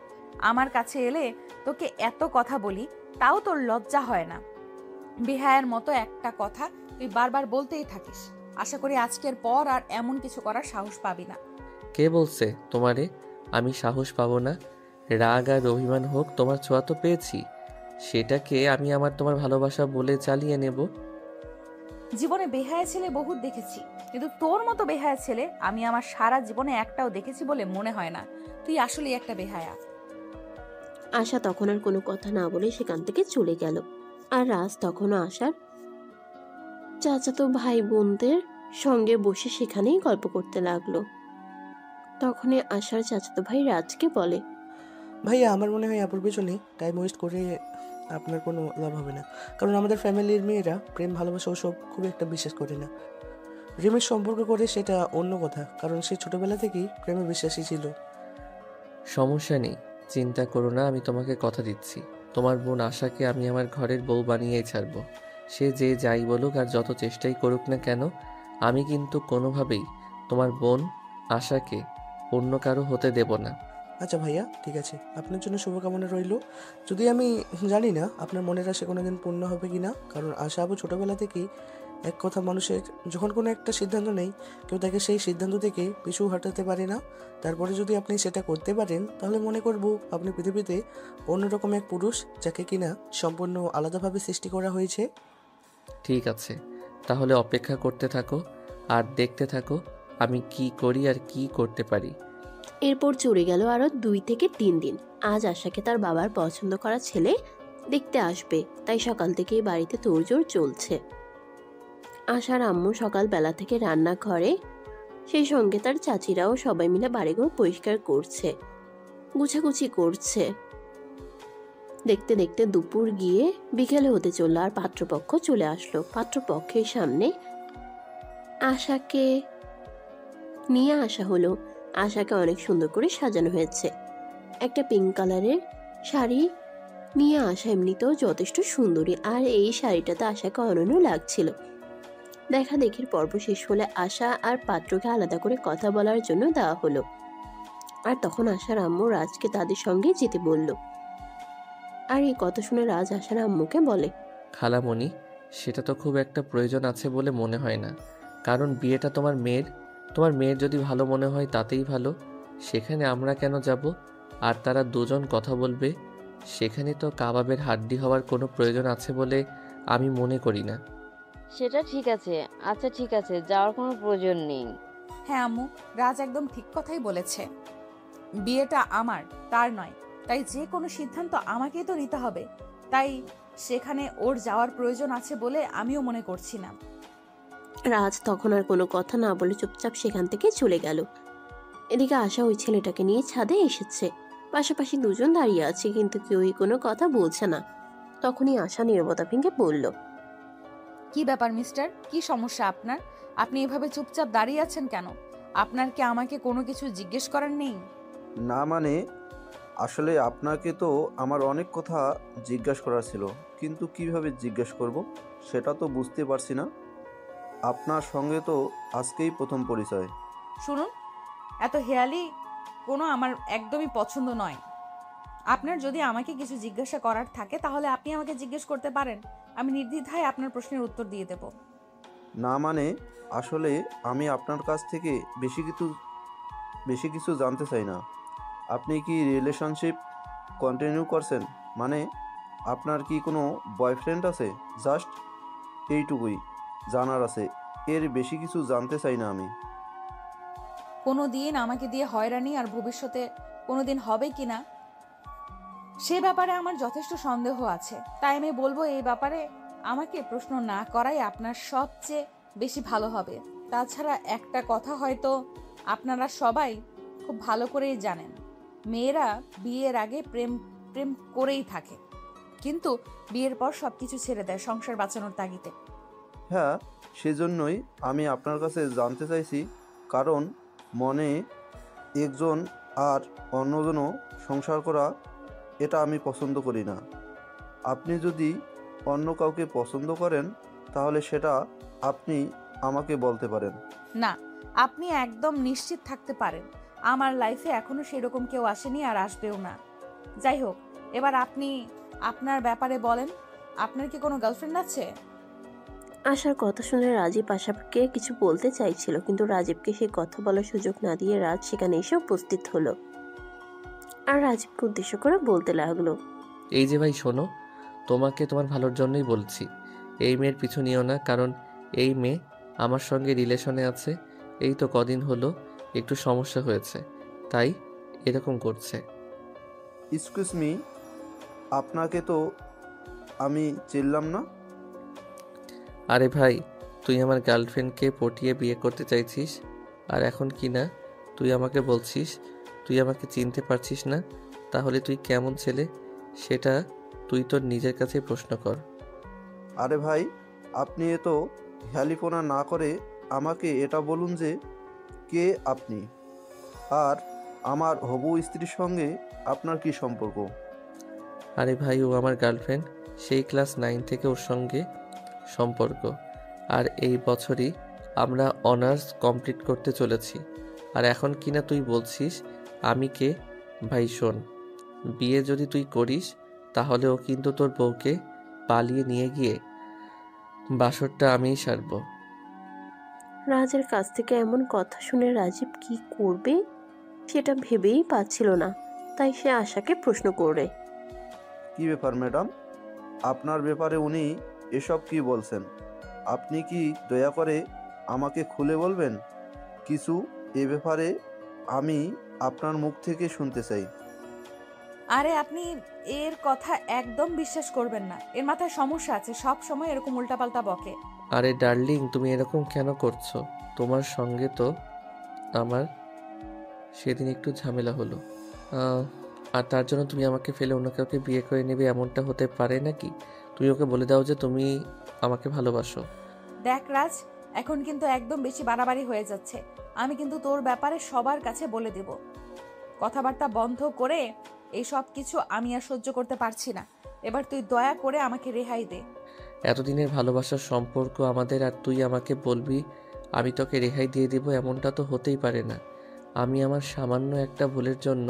আমার কাছে এলে তোকে এত কথা বলি তাও তোর লজ্জা হয় না। বেহায়ার মতো একটা কথা তুই বারবার বলতেই থাকিস। আশা করি আজকের পর আর এমন কিছু করার সাহস পাবি না। কে বলছে তোমারে আমি সাহস পাবো না? রাগ আর অভিমান হোক, তোমার ছোঁয়া তো পেয়েছি, সেটাকে আমি আমার তোমার ভালোবাসা বলে চালিয়ে নেব। জীবনে বেহায়া ছেলে বহুত দেখেছি, কিন্তু তোর মতো বেহায়া ছেলে আমি আমার সারা জীবনে একটাও দেখেছি বলে মনে হয় না। তুই আসলেই একটা বেহায়া। আশা তখন আর কোনো কথা না বলে সেখান থেকে চলে গেল। আর রাজ তখনও আশার চাচাতো ভাই বোনদের সঙ্গে বসে সেখানেই গল্প করতে লাগলো। তখনই আশার চাচাতো ভাই রাজকে বলে, ভাইয়া আমার মনে হয় আপুর পেছনে টাইম ওয়েস্ট করে আপনার কোনো লাভ হবে না, কারণ আমাদের ফ্যামিলির মেয়েরা প্রেম ভালোবাসা ওসব খুব একটা বিশ্বাস করে না। রিমের সম্পর্ক করে সেটা অন্য কথা, কারণ সে ছোটবেলা থেকেই প্রেমে বিশ্বাসী ছিল। সমস্যা নেই, চিন্তা করো না, আমি তোমাকে কথা দিচ্ছি তোমার বোন আশাকে আমি আমার ঘরের বউ বানিয়েই ছাড়বো। সে যে যাই বলুক আর যত চেষ্টাই করুক না কেন, আমি কিন্তু কোনোভাবেই তোমার বোন আশাকে অন্য কারো হতে দেব না। আচ্ছা ভাইয়া, ঠিক আছে, আপনার জন্য শুভকামনা রইল। যদি আমি জানি না আপনার মনের আশা কোনোদিন পূর্ণ হবে কি না, কারণ আশা আপু ছোটোবেলা থেকেই এক কথা, মানুষের যখন কোনো একটা সিদ্ধান্ত নেই, কেউ তাকে সেই সিদ্ধান্ত থেকে পিছু হটাতে পারে না। তারপরে যদি আপনি সেটা করতে পারেন, তাহলে মনে করব আপনি পৃথিবীতে অন্যরকম এক পুরুষ, যাকে কিনা সম্পূর্ণ আলাদাভাবে সৃষ্টি করা হয়েছে। ঠিক আছে, তাহলে অপেক্ষা করতে থাকো আর দেখতে থাকো আমি কি করি আর কি করতে পারি। এরপর চলে গেল আরও 2 থেকে 3 দিন। আজ আশাকে তার বাবার পছন্দ করা ছেলে দেখতে আসবে, তাই সকাল থেকেই বাড়িতে তোড়জোড় চলছে। আশার আম্মু সকালবেলা থেকে রান্নাঘরে, সেই সঙ্গে তার চাচিরাও সবাই মিলে বাড়িঘর পরিষ্কার করছে, গুছাগুছি করছে। দেখতে দেখতে দুপুর গিয়ে বিকেলে হতে চলল, আর পাত্রপক্ষ চলে আসলো। পাত্রপক্ষের সামনে আশাকে নিয়ে আসা হলো। আশাকে অনেক সুন্দর করে সাজানো হয়েছে। একটা পিঙ্ক কালারের শাড়ি নিয়ে আসা এমনিতেও যথেষ্ট সুন্দরী, আর এই শাড়িটাতে আশাকে অনন্য লাগছিল। দেখা দেখির পর্ব শেষ হলে আশা আর পাত্রকে আলাদা করে কথা বলার জন্য দেওয়া হলো। আর তখন আশার আম্মু রাজকে তাদের সঙ্গে যেতে বলল। আর এই কথা শুনে রাজ আশার আম্মুকে বলে, খালামণি, সেটা তো খুব একটা প্রয়োজন আছে বলে মনে হয় না, কারণ বিয়েটা তোমার মেয়ের যদি ভালো মনে হয় তাতেই ভালো। সেখানে আমরা কেন যাব? আর তারা দুজন কথা বলবে, সেখানে তো কাবাবের হাড্ডি হওয়ার কোনো প্রয়োজন আছে বলে আমি মনে করি না। সেটা ঠিক আছে। আচ্ছা ঠিক আছে, যাওয়ার কোনো প্রয়োজন নেই। হ্যাঁ আম্মু, রাজ একদম ঠিক কথাই বলেছে। বিয়েটা আমার, তার নয়, তাই যে কোনো সিদ্ধান্ত আমাকেই তো নিতে হবে। তাই সেখানে ওর যাওয়ার প্রয়োজন আছে বলে আমিও মনে করছি না। রাজ তখন আর কোনো কথা না বলে চুপচাপ সেখান থেকে চলে গেল। এদিকে আশা ওই ছেলেটাকে নিয়ে ছাদে এসেছে। পাশাপাশি দুজন দাঁড়িয়ে আছে, কিন্তু কেউই কোনো কথা বলছে না। তখনই আশা নীরবতা ভেঙে বলল, কি ব্যাপার মিস্টার, কি সমস্যা আপনার? আপনি এভাবে চুপচাপ দাঁড়িয়ে আছেন কেন? আপনার কি আমাকে কোনো কিছু জিজ্ঞেস করার নেই? না মানে, আসলে আপনাকে তো আমার অনেক কথা জিজ্ঞাসা করার ছিল, কিন্তু কিভাবে জিজ্ঞেস করব সেটা তো বুঝতে পারছি না। আপনার সঙ্গে তো আজকেই প্রথম পরিচয়। শুনুন, এত হেয়ালি কোনো আমার একদমই পছন্দ নয়। আপনার যদি আমাকে কিছু জিজ্ঞাসা করার থাকে তাহলে আপনি আমাকে জিজ্ঞেস করতে পারেন, আমি নির্দ্বিধায় আপনার প্রশ্নের উত্তর দিয়ে দেব। না মানে, আসলে আমি আপনার কাছ থেকে বেশি কিছু জানতে চাই না। আপনি কি রিলেশনশিপ কন্টিনিউ করছেন? মানে আপনার কি কোনো বয়ফ্রেন্ড আছে? জাস্ট এইটুকুই জানার আছে, এর বেশি কিছু জানতে চাই না আমি। কোনো দিন আমাকে দিয়ে হয়রানি আর ভবিষ্যতে কোনো দিন হবে কি না সে ব্যাপারে আমার যথেষ্ট সন্দেহ আছে। তাই আমি বলবো এই ব্যাপারে আমাকে প্রশ্ন না করাই আপনার সবচেয়ে বেশি ভালো হবে। তাছাড়া একটা কথা হয়তো আপনারা সবাই খুব ভালো করেই জানেন, মেয়েরা বিয়ের আগে প্রেম প্রেম করেই থাকে, কিন্তু বিয়ের পর সবকিছু ছেড়ে দেয় সংসার বাঁচানোর তাগিদে। হ্যাঁ, সেজন্যই আমি আপনার কাছে জানতে চাইছি, কারণ মনে একজন আর অন্যজনও সংসার করা, এটা আমি পছন্দ করি না। আপনি যদি অন্য কাউকে পছন্দ করেন তাহলে সেটা আপনি আমাকে বলতে পারেন। না, আপনি একদম নিশ্চিত থাকতে পারেন আমার লাইফে এখনো সেরকম কেউ আসেনি আর আসবেও না। যাই হোক, এবার আপনি আপনার ব্যাপারে বলেন, আপনার কি কোনো গার্লফ্রেন্ড আছে? আশার কথা শুনে রাজীব আশাকে কিছু বলতে চাইছিল, কিন্তু রাজীবকে সে কথা বলার সুযোগ না দিয়ে রাজ সেখানে এসে উপস্থিত হলো। আর রাজীবকে উদ্দেশ্য করে বলতে লাগলো, এই যে ভাই শোনো, তোমাকে তোমার ভালোর জন্যই বলছি, এই মেয়ের পিছু নিও না, কারণ এই মেয়ে আমার সঙ্গে রিলেশনে আছে। এই তো কদিন হলো একটু সমস্যা হয়েছে, তাই এরকম করছে। এক্সকিউজ মি, আপনাকে তো আমি চিনলাম না। আরে ভাই, তুই আমার গার্লফ্রেন্ডকে পটিয়ে বিয়ে করতে চাইছিস, আর এখন কি না তুই আমাকে বলছিস তুই আমাকে চিনতে পারছিস না? তাহলে তুই কেমন ছেলে সেটা তুই তোর নিজের কাছে প্রশ্ন কর। আরে ভাই, আপনি এত হ্যালিফোনা না করে আমাকে এটা বলুন যে কে আপনি, আর আমার হবু স্ত্রীর সঙ্গে আপনার কি সম্পর্ক? আরে ভাই, ও আমার গার্লফ্রেন্ড, সেই ক্লাস 9 থেকে ওর সঙ্গে সম্পর্ক, আর এই বছরই আমরা অনার্স কমপ্লিট করতে চলেছি। আর এখন কিনা তুই বলছিস আমি কে? ভাই শোন, বিয়ে যদি তুই করিস তাহলে ও কিন্তু তোর বউকে পালিয়ে নিয়ে গিয়ে বাসরটা আমিই সারবো। রাজের কাছ থেকে এমন কথা শুনে রাজীব কি করবে সেটা ভেবেই পাচ্ছিল না, তাই সে আশাকে প্রশ্ন করে। কি ব্যাপার ম্যাডাম, আপনার ব্যাপারে উনি এসব কি বলছেন? আপনি কি দয়া করে আমাকে খুলে বলবেন কিছু? এ ব্যাপারে আমি আপনার মুখ থেকে শুনতে চাই। আরে আপনি এর কথা একদম বিশ্বাস করবেন না, এর মাথায় সমস্যা আছে, সব সময় এরকম উল্টাপাল্টা বকে। আরে ডার্লিং, তুমি এরকম কেন করছো? তোমার সঙ্গে তো আমার সেদিন একটু ঝামেলা হলো, আর তার জন্য তুমি আমাকে ফেলে অন্য কাউকে বিয়ে করে নেবে, এমনটা হতে পারে নাকি? তুমি ওকে বলে দাও যে তুমি আমাকে ভালোবাসো। দেখ রাজ, এখন কিন্তু একদম বেশি বাড়াবাড়ি হয়ে যাচ্ছে। আমি কিন্তু তোর ব্যাপারে সবার কাছে বলে দেব। কথাবার্তা বন্ধ করে এই সব কিছু আমি আর সহ্য করতে পারছি না। এবার তুই দয়া করে আমাকে রেহাই দে। এতদিনের ভালোবাসার সম্পর্ক আমাদের, আর তুই আমাকে বলবি আমি তোকে রেহাই দিয়ে দিব? এমনটা তো হতেই পারে না। আমি আমার সামান্য একটা ভুলের জন্য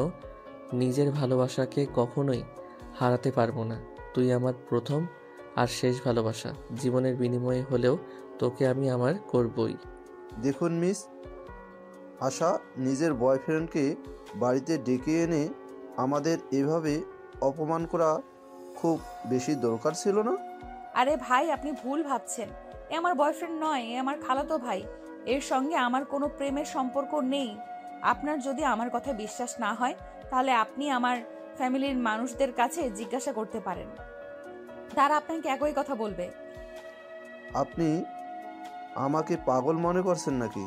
নিজের ভালোবাসাকে কখনোই হারাতে পারবো না। তুই আমার প্রথম আর শেষ ভালোবাসা, জীবনের বিনিময়ে হলেও তোকে আমি আমার করবই। দেখুন মিস আশা, নিজের বয়ফ্রেন্ডকে বাড়িতে ডেকে এনে আমাদের এভাবে অপমান করা খুব বেশি দরকার ছিল না। আরে ভাই, আপনি ভুল ভাবছেন। এ আমার বয়ফ্রেন্ড নয়, এ আমার খালাতো ভাই। এর সঙ্গে আমার কোনো প্রেমের সম্পর্ক নেই। আপনার যদি আমার কথা বিশ্বাস না হয় তাহলে আপনি আমার ফ্যামিলির মানুষদের কাছে জিজ্ঞাসা করতে পারেন, তারা আপনাকে একই কথা বলবে। আপনি আমাকে পাগল মনে করছেন নাকি?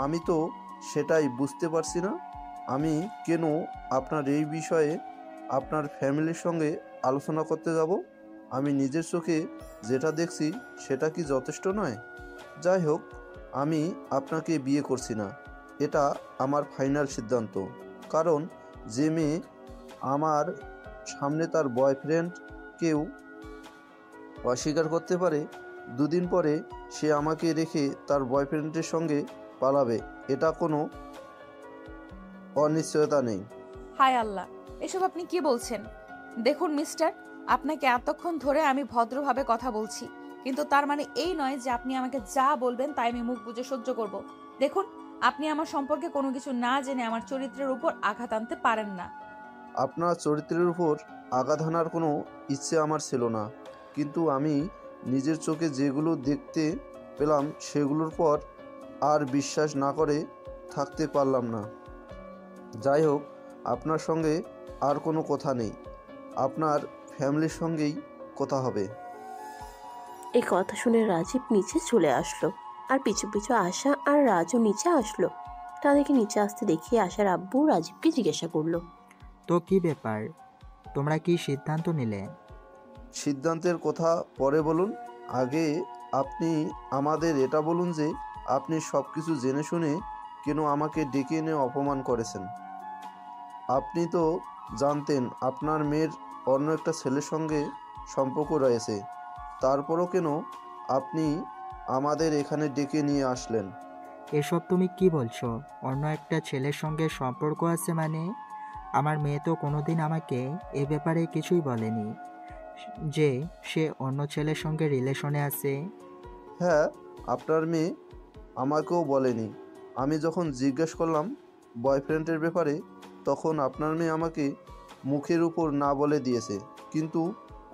আমি তো সেটাই বুঝতে পারছি না। আমি কেন আপনার এই বিষয়ে আপনার ফ্যামিলির সঙ্গে আলোচনা করতে যাব? আমি নিজের চোখে যেটা দেখছি সেটা কি যথেষ্ট নয়? যাই হোক, আমি আপনাকে বিয়ে করছি না, এটা আমার ফাইনাল সিদ্ধান্ত। কারণ যে মেয়ে আমার সামনে তার বয়ফ্রেন্ডকেও অস্বীকার করতে পারে, দুদিন পরে সে আমাকে রেখে তার বয়ফ্রেন্ডের সঙ্গে পালাবে, এটা কোনো অনিশ্চয়তা নেই। হায় আল্লাহ, এসব আপনি কি বলছেন? দেখুন মিস্টার, আপনাকে এতক্ষণ ধরে আমি ভদ্রভাবে কথা বলছি, কিন্তু তার মানে এই নয় যে আপনি আমাকে যা বলবেন তাই আমি মুখ বুজে সহ্য করব। দেখুন, আপনি আমার সম্পর্কে কোনো কিছু না জেনে আমার চরিত্রের উপর আঘাত আনতে পারেন না। আপনার চরিত্রের উপর আঘাত হানার কোনো ইচ্ছে আমার ছিল না, কিন্তু আমি নিজের চোখে যেগুলো দেখতে পেলাম সেগুলোর পর আর বিশ্বাস না করে থাকতে পারলাম না। যাই হোক, আপনার সঙ্গে আর কোনো কথা নেই, আপনার ফ্যামিলির সঙ্গেই কথা হবে। এই কথা শুনে রাজীব নিচে চলে আসলো, আর পিছু পিছু আশা আর রাজু নিচে আসলো। তাদেরকে নিচে আসতে দেখিয়ে আশার আব্বু রাজীবকে জিজ্ঞাসা করলো, তো কি ব্যাপার, তোমরা কি সিদ্ধান্ত নিলে? সিদ্ধান্তের কথা পরে বলুন, আগে আপনি আমাদের এটা বলুন যে আপনি সব কিছু জেনে শুনে কেন আমাকে ডেকে এনে অপমান করেছেন? আপনি তো জানতেন আপনার মেয়ের অন্য একটা ছেলের সঙ্গে সম্পর্ক রয়েছে, তারপরও কেন আপনি আমাদের এখানে ডেকে নিয়ে আসলেন? এসব তুমি কি বলছো? অন্য একটা ছেলের সঙ্গে সম্পর্ক আছে মানে? আমার মেয়ে তো কোনোদিন আমাকে এ ব্যাপারে কিছুই বলেনি যে সে অন্য ছেলের সঙ্গে রিলেশনে আছে। হ্যাঁ, আপনার মেয়ে আমাকেও বলেনি। আমি যখন জিজ্ঞেস করলাম বয়ফ্রেন্ডের ব্যাপারে, তখন আপনার মেয়ে আমাকে মুখের উপর না বলে দিয়েছে। কিন্তু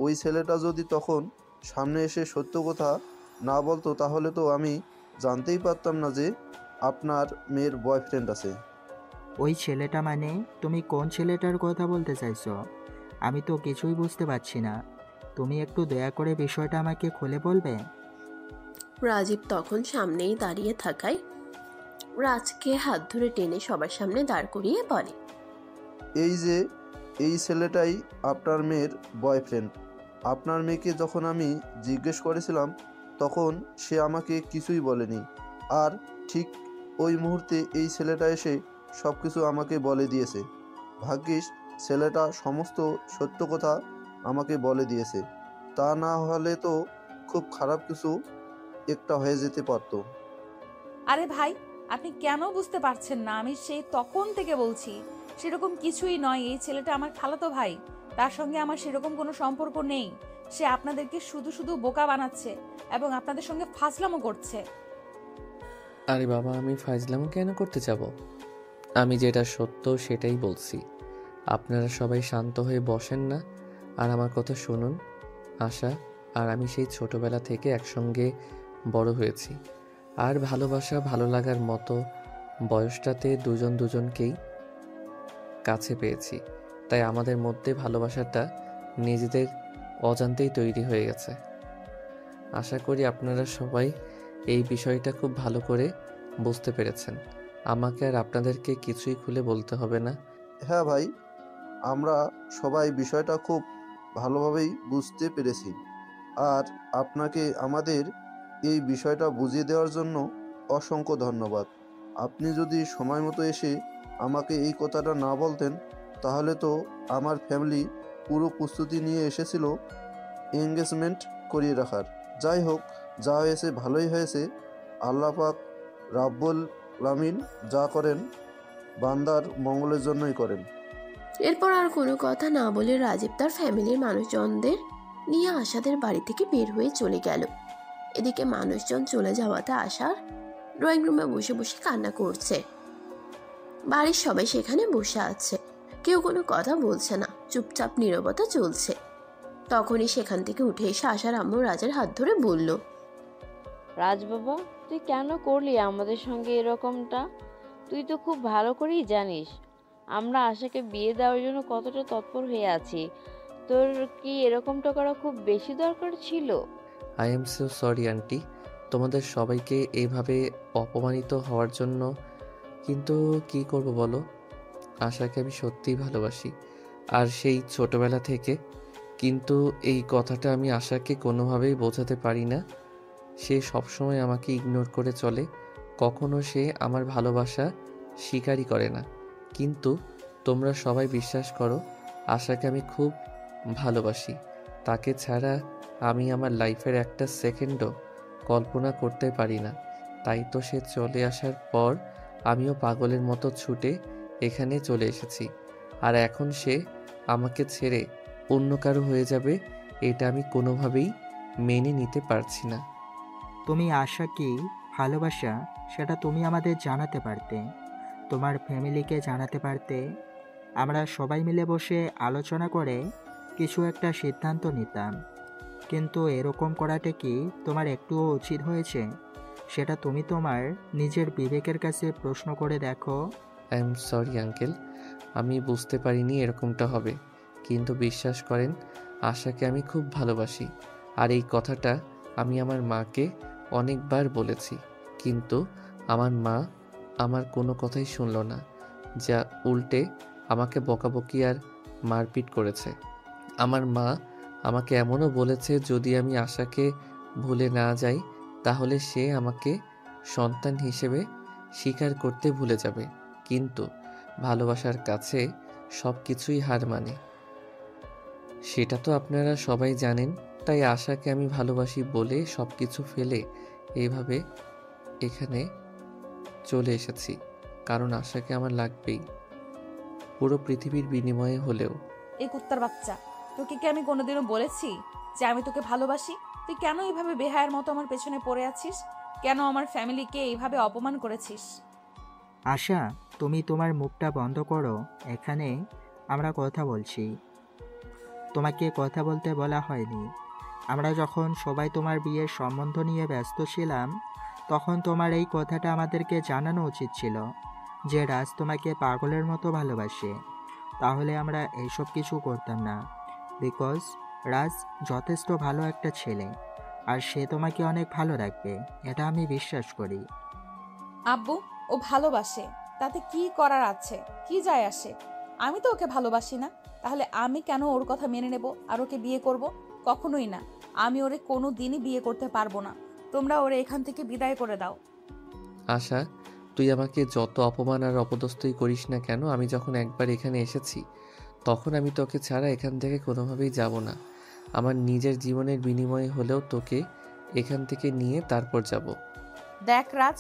ওই ছেলেটা যদি তখন সামনে এসে সত্য কথা না বলতো, তাহলে তো আমি জানতেই পারতাম না যে আপনার মেয়ের বয়ফ্রেন্ড আছে। ওই ছেলেটা মানে তুমি কোন ছেলেটার কথা বলতে চাইছো? আমি তো কিছুই বুঝতে পারছি না। তুমি একটু দয়া করে বিষয়টা আমাকে খুলে বলবে? রাজীব তখন সামনেই দাঁড়িয়ে থাকায় রাজকে হাত ধরে টেনে সবার সামনে দাঁড় করিয়ে বলে, এই যে এই ছেলেটাই আপনার মেয়ের বয়ফ্রেন্ড। আপনার মেয়েকে যখন আমি জিজ্ঞেস করেছিলাম তখন সে আমাকে কিছুই বলেনি, আর ঠিক ওই মুহূর্তে এই ছেলেটা এসে সব কিছু আমাকে বলে দিয়েছে। ভাগ্যিস ছেলেটা সমস্ত সত্য কথা আমাকে বলে দিয়েছে, তা না হলে তো খুব খারাপ কিছু একটা হয়ে যেতে পারতো। আরে ভাই, আপনি কেন বুঝতে পারছেন না? আমি সেই তখন থেকে বলছি সেরকম কিছুই নয়। এই ছেলেটা আমার খালাতো ভাই, তার সঙ্গে আমার সেরকম কোনো সম্পর্ক নেই। সে আপনাদেরকে শুধু শুধু বোকা বানাচ্ছে এবং আপনাদের সঙ্গে ফাজলামো করছে। আরে বাবা, আমি ফাজলামো কেন করতে যাব? আমি যেটা সত্য সেটাই বলছি। আপনারা সবাই শান্ত হয়ে বসেন না আর আমার কথা শুনুন। আশা আর আমি সেই ছোটবেলা থেকে একসঙ্গে বড় হয়েছি, আর ভালোবাসা ভালো লাগার মতো বয়সটাতে দুজন দুজনকেই কাছে পেয়েছি। তাই আমাদের মধ্যে ভালোবাসাটা নিজেদের অজান্তেই তৈরি হয়ে গেছে। আশা করি আপনারা সবাই এই বিষয়টা খুব ভালো করে বুঝতে পেরেছেন। আমাকে আর আপনাদেরকে কিছুই খুলে বলতে হবে না। হ্যাঁ ভাই, আমরা সবাই বিষয়টা খুব ভালোভাবেই বুঝতে পেরেছি। আর আপনাকে আমাদের এই বিষয়টা বুঝিয়ে দেওয়ার জন্য অসংখ্য ধন্যবাদ। আপনি যদি সময় মতো এসে আমাকে এই কথাটা না বলতেন, তাহলে তো আমার ফ্যামিলি পুরো প্রস্তুতি নিয়ে এসেছিল এঙ্গেজমেন্ট করিয়ে রাখার। যাই হোক, যা হয়েছে ভালোই হয়েছে। আল্লাহ পাক রাব্বুল আলামিন যা করেন বান্দার মঙ্গলের জন্যই করেন। এরপর আর কোনো কথা না বলে রাজীব তার ফ্যামিলির মানুষজনদের নিয়ে আশাদের বাড়ি থেকে বের হয়ে চলে গেল। এদিকে মানুষজন চলে যাওয়াতে আশার ড্রয়িং রুমে বসে বসে কান্না করছে। বাড়ির সবাই সেখানে বসে আছে, কেউ কোনো কথা বলছে না, চুপচাপ নীরবতা চলছে। তখনই সেখান থেকে উঠে এসে আশার আম্মু রাজের হাত ধরে বলল, রাজ বাবা, তুই কেন করলি আমাদের সঙ্গে এরকমটা? তুই তো খুব ভালো করেই জানিস আমরা আশাকে বিয়ে দেওয়ার জন্য কতটা তৎপর হয়ে আছি। তোর কি এরকমটা করা খুব বেশি দরকার ছিল? I am so sorry aunty, তোমাদের সবাইকে এইভাবে অপমানিত হওয়ার জন্য। কিন্তু কি করব বলো, আশাকে আমি সত্যিই ভালোবাসি, আর সেই ছোটবেলা থেকে। কিন্তু এই কথাটা আমি আশাকে কোনোভাবেই বোঝাতে পারি না। সে সবসময় আমাকে ইগনোর করে চলে, কখনো সে আমার ভালোবাসা স্বীকারই করে না। কিন্তু তোমরা সবাই বিশ্বাস করো, আশাকে আমি খুব ভালোবাসি। তাকে ছাড়া আমি আমার লাইফের একটা সেকেন্ডও কল্পনা করতে পারি না। তাই তো সে চলে আসার পর আমিও পাগলের মতো ছুটে এখানে চলে এসেছি। আর এখন সে আমাকে ছেড়ে অন্য কারো হয়ে যাবে, এটা আমি কোনোভাবেই মেনে নিতে পারছি না। তুমি আশা কি ভালোবাসা সেটা তুমি আমাদের জানাতে পারতে, তোমার ফ্যামিলিকে জানাতে পারতে। আমরা সবাই মিলে বসে আলোচনা করে কিছু একটা সিদ্ধান্ত নিতাম। কিন্তু এরকম করাটা কি তোমার একটুও উচিত হয়েছে? সেটা তুমি তোমার নিজের বিবেকের কাছে প্রশ্ন করে দেখো। আই এম সরি আঙ্কেল, আমি বুঝতে পারিনি এরকমটা হবে। কিন্তু বিশ্বাস করেন, আশাকে আমি খুব ভালোবাসি। আর এই কথাটা আমি আমার মাকে অনেকবার বলেছি, কিন্তু আমার মা আমার কোনো কথাই শুনল না, যা উল্টে আমাকে বকাবকি আর মারপিট করেছে। আমার মা আমাকে এমনও বলেছে, যদি আমি আশাকে ভুলে না যাই তাহলে সে আমাকে সন্তান হিসেবে স্বীকার করতে ভুলে যাবে। কিন্তু ভালোবাসার কাছে সব কিছুই হার মানে, সেটা তো আপনারা সবাই জানেন। তাই আশাকে আমি ভালোবাসি বলে সব কিছু ফেলে এইভাবে এখানে চলে এসেছি, কারণ আশাকে আমার লাগবেই, পুরো পৃথিবীর বিনিময়ে হলেও। এই কুত্তার বাচ্চা, তোকে কি আমি কোনোদিনও বলেছি যে আমি তোকে ভালোবাসি? তুই কেন এইভাবে বেহায়ের মতো আমার পেছনে পড়ে আছিস? কেন আমার ফ্যামিলিকে এইভাবে অপমান করেছিস? আশা, তুমি তোমার মুখটা বন্ধ করো, এখানে আমরা কথা বলছি। তোমাকে কথা বলতে বলা হয়নি। আমরা যখন সবাই তোমার বিয়ের সম্বন্ধ নিয়ে ব্যস্ত ছিলাম, তখন তোমার এই কথাটা আমাদেরকে জানানো উচিত ছিল যে রাজ তোমাকে পাগলের মতো ভালোবাসে। তাহলে আমরা এইসব কিছু করতাম না। বিকজ রাজ যথেষ্ট ভালো একটা ছেলে, আর সে তোমাকে অনেক ভালো রাখবে, এটা আমি বিশ্বাস করি। আব্বু, ও ভালোবাসে, তাতে কি করার আছে? কি যায় আসে? আমি তো ওকে ভালোবাসি না, তাহলে আমি কেন ওর কথা মেনে নেব আর ওকে বিয়ে করব? কখনোই না। আমি ওরে কোনো দিনই বিয়ে করতে পারবো না। তোমরা ওরে এখান থেকে বিদায় করে দাও। আশা, তুই আমাকে যত অপমান আর অপদস্থই করিস না কেন, আমি যখন একবার এখানে এসেছি তখন আমি তোকে ছাড়া এখান থেকে কোনোভাবেই যাব না। আমার নিজের জীবনের বিনিময়ে হলেও তোকে এখান থেকে নিয়ে তারপর যাব। দেখ রাজ,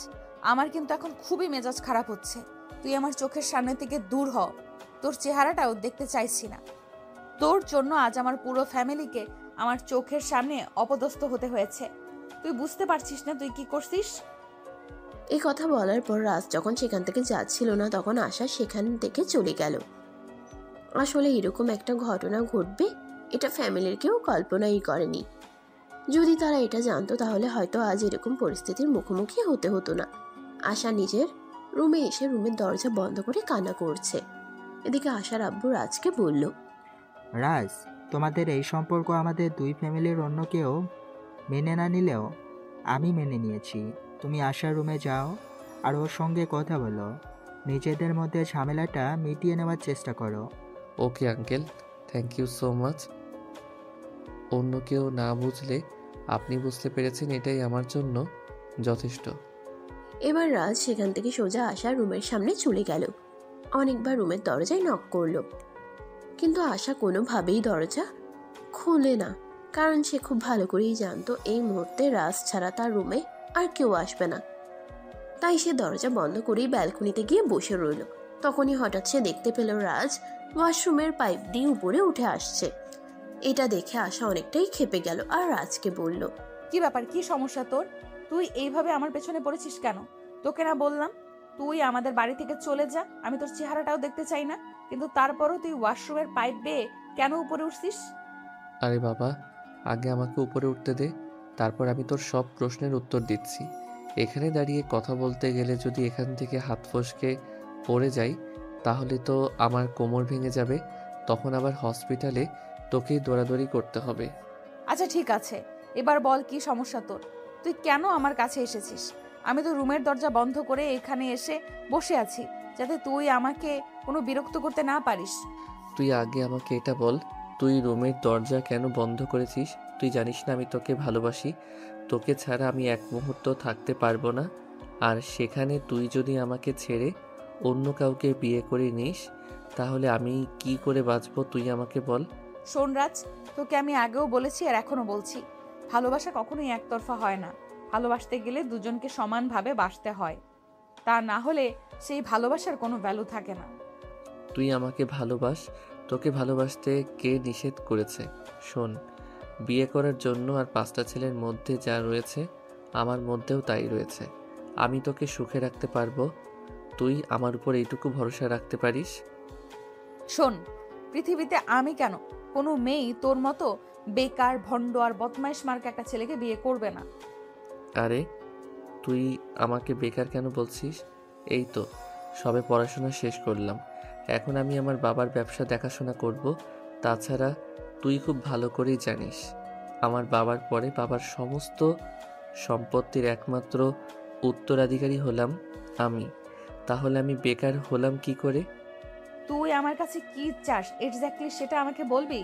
আমার কিন্তু এখন খুবই মেজাজ খারাপ হচ্ছে। তুই আমার চোখের সামনে থেকে দূর হ। তোর চেহারাটাও দেখতে চাইছি না। তোর জন্য আজ আমার পুরো ফ্যামিলিকে আমার চোখের সামনে অপদস্থ হতে হয়েছে। তুই বুঝতে পারছিস না তুই কি করছিস? এই কথা বলার পর রাজ যখন সেখান থেকে যাচ্ছিল না তখন আশা সেখান থেকে চলে গেল। আসলে এরকম একটা ঘটনা ঘটবে এটা ফ্যামিলির কেউ কল্পনাই করেনি। যদি তারা এটা জানতো তাহলে হয়তো আজ এরকম পরিস্থিতির মুখোমুখি হতে হতো না। আশা নিজের রুমে এসে রুমের দরজা বন্ধ করে কান্না করছে। এদিকে আশার আব্বু রাজকে বলল, রাজ, তোমাদের এই সম্পর্ক আমাদের দুই ফ্যামিলির অন্য কেউ মেনে না নিলেও আমি মেনে নিয়েছি। তুমি আশার রুমে যাও আর ওর সঙ্গে কথা বলো, নিজেদের মধ্যে ঝামেলাটা মিটিয়ে নেওয়ার চেষ্টা করো। Okay uncle, thank you so much. অন্য কেউ না বুঝলে আপনি বুঝতে পেরেছেন, এটাই আমার জন্য যথেষ্ট। এবার রাজ সেখান থেকে সোজা আশার রুমের সামনে চলে গেল। অনেকবার রুমের দরজায় নক করলো, কিন্তু আশা কোনোভাবেই দরজা খুলে না, কারণ সে খুব ভালো করেই জানতো এই মুহূর্তে রাজ ছাড়া তার রুমে আর কেউ আসবে না। তাই সে দরজা বন্ধ করেই ব্যালকনিতে গিয়ে বসে রইল। তখনই হঠাৎ সে দেখতে পেল রাজ ওয়াশরুমের পাইপ দিয়ে উপরে উঠে আসছে। এটা দেখে আশা অনেকটাই ক্ষেপে গেল আর রাজকে বলল, কি ব্যাপার, কি সমস্যা তোর? তুই এইভাবে আমার পেছনে পড়েছিস কেন? তোকে না বললাম তুই আমাদের বাড়ি থেকে চলে যা, আমি তোর চেহারাটাও দেখতে চাই না, কিন্তু তারপরও তুই ওয়াশরুমের পাইপ বেয়ে কেন উপরে উঠছিস? আরে বাবা, আগে আমাকে উপরে উঠতে দে, তারপর আমি তোর সব প্রশ্নের উত্তর দিচ্ছি। এখানে দাঁড়িয়ে কথা বলতে গেলে যদি এখান থেকে হাত ফসকে পড়ে যাই তাহলে তো আমার কোমর ভেঙে যাবে, তখন আবার হসপিটালে তোকেই দৌড়াদৌড়ি করতে হবে। আচ্ছা ঠিক আছে, এবার বল কি সমস্যা তোর? তুই কেন আমার কাছে এসেছিস? আমি তো রুমের দরজা বন্ধ করে এখানে এসে বসে আছি যাতে তুই আমাকে কোনো বিরক্ত করতে না পারিস। তুই আগে আমাকে এটা বল, তুই রুমের দরজা কেন বন্ধ করেছিস? তুই জানিস না আমি তোকে ভালোবাসি, তোকে ছাড়া আমি এক মুহূর্ত থাকতে পারবো না। আর সেখানে তুই যদি আমাকে ছেড়ে অন্য কাউকে বিয়ে করে নিস তাহলে আমি কি করে বাঁচবো তুই আমাকে বল। শোন রাজ, তোকে আমি আগেও বলেছি আর এখনো বলছি, ভালোবাসা কখনোই একতরফা হয় না। ভালোবাসতে গেলে দুজনকে সমানভাবে বাসতে হয়, তা না হলে সেই ভালোবাসার কোনো ভ্যালু থাকে না। তুই আমাকে ভালোবাস, তোকে ভালোবাসতে কে নিষেধ করেছে? শোন, বিয়ে করার জন্য আর 5টা ছেলের মধ্যে যা রয়েছে আমার মধ্যেও তাই রয়েছে। আমি তোকে সুখে রাখতে পারবো, তুই আমার উপর এইটুকু ভরসা রাখতে পারিস? শোন, পৃথিবীতে আমি কেন, কোনো মেয়েই তোর মতো বেকার ভণ্ড আর বদমাইশ মার্কা একটা ছেলেকে বিয়ে করবে না। আরে তুই আমাকে বেকার কেন বলছিস? এই তো সবে পড়াশোনা শেষ করলাম, এখন আমি আমার বাবার ব্যবসা দেখাশোনা করব। তাছাড়া তুই খুব ভালো করেই জানিস আমার বাবার পরে বাবার সমস্ত সম্পত্তির একমাত্র উত্তরাধিকারী হলাম আমি। তাহলে আমি বেকার হলাম কি করে? তুই আমার কাছে কি চাস এক্স্যাক্টলি সেটা আমাকে বলবি?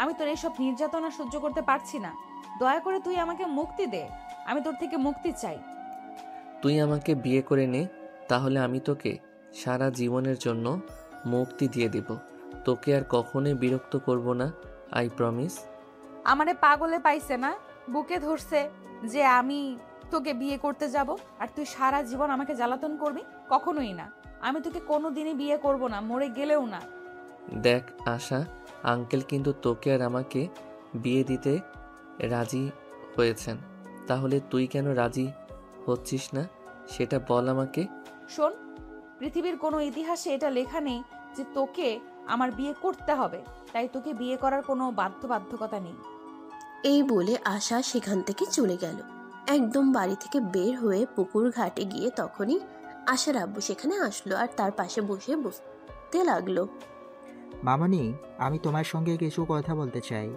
আমি তোর এইসব নির্যাতনা সহ্য করতে পারছি না, দয়া করে তুই আমাকে মুক্তি দে, আমি তোর থেকে মুক্তি চাই। তুই আমাকে বিয়ে করে নে, তাহলে আমি তোকে সারা জীবনের জন্য মুক্তি দিয়ে দেব, তোকে আর কখনোই বিরক্ত করব না, আই প্রমিস। আমারে পাগলে পাইছে না, বুকে ধরছে যে আমি তোকে বিয়ে করতে যাব আর তুই সারা জীবন আমাকে জ্বালাতন করবি? কখনোই না, আমি তোকে কোনোদিনই বিয়ে করব না, মরে গেলেও না। দেখ আশা, আঙ্কেল কিন্তু তোকে আর আমাকে বিয়ে দিতে রাজি হয়েছেন, তাহলে তুই কেন রাজি হচ্ছিস না সেটা বল আমাকে। শোন, পৃথিবীর কোনো ইতিহাসে এটা লেখা নেই যে তোকে আমার বিয়ে করতে হবে, তাই তোকে বিয়ে করার কোনো বাধ্যবাধকতা নেই। এই বলে আশা সেখান থেকে চলে গেল। একদম বাড়ি থেকে বের হয়ে পুকুর ঘাটে গিয়ে তখনই আশার আব্বু সেখানে আসলো আর তার পাশে বসে বসতে লাগলো। মামনি, আমি তোমার সঙ্গে কিছু কথা বলতে চাই।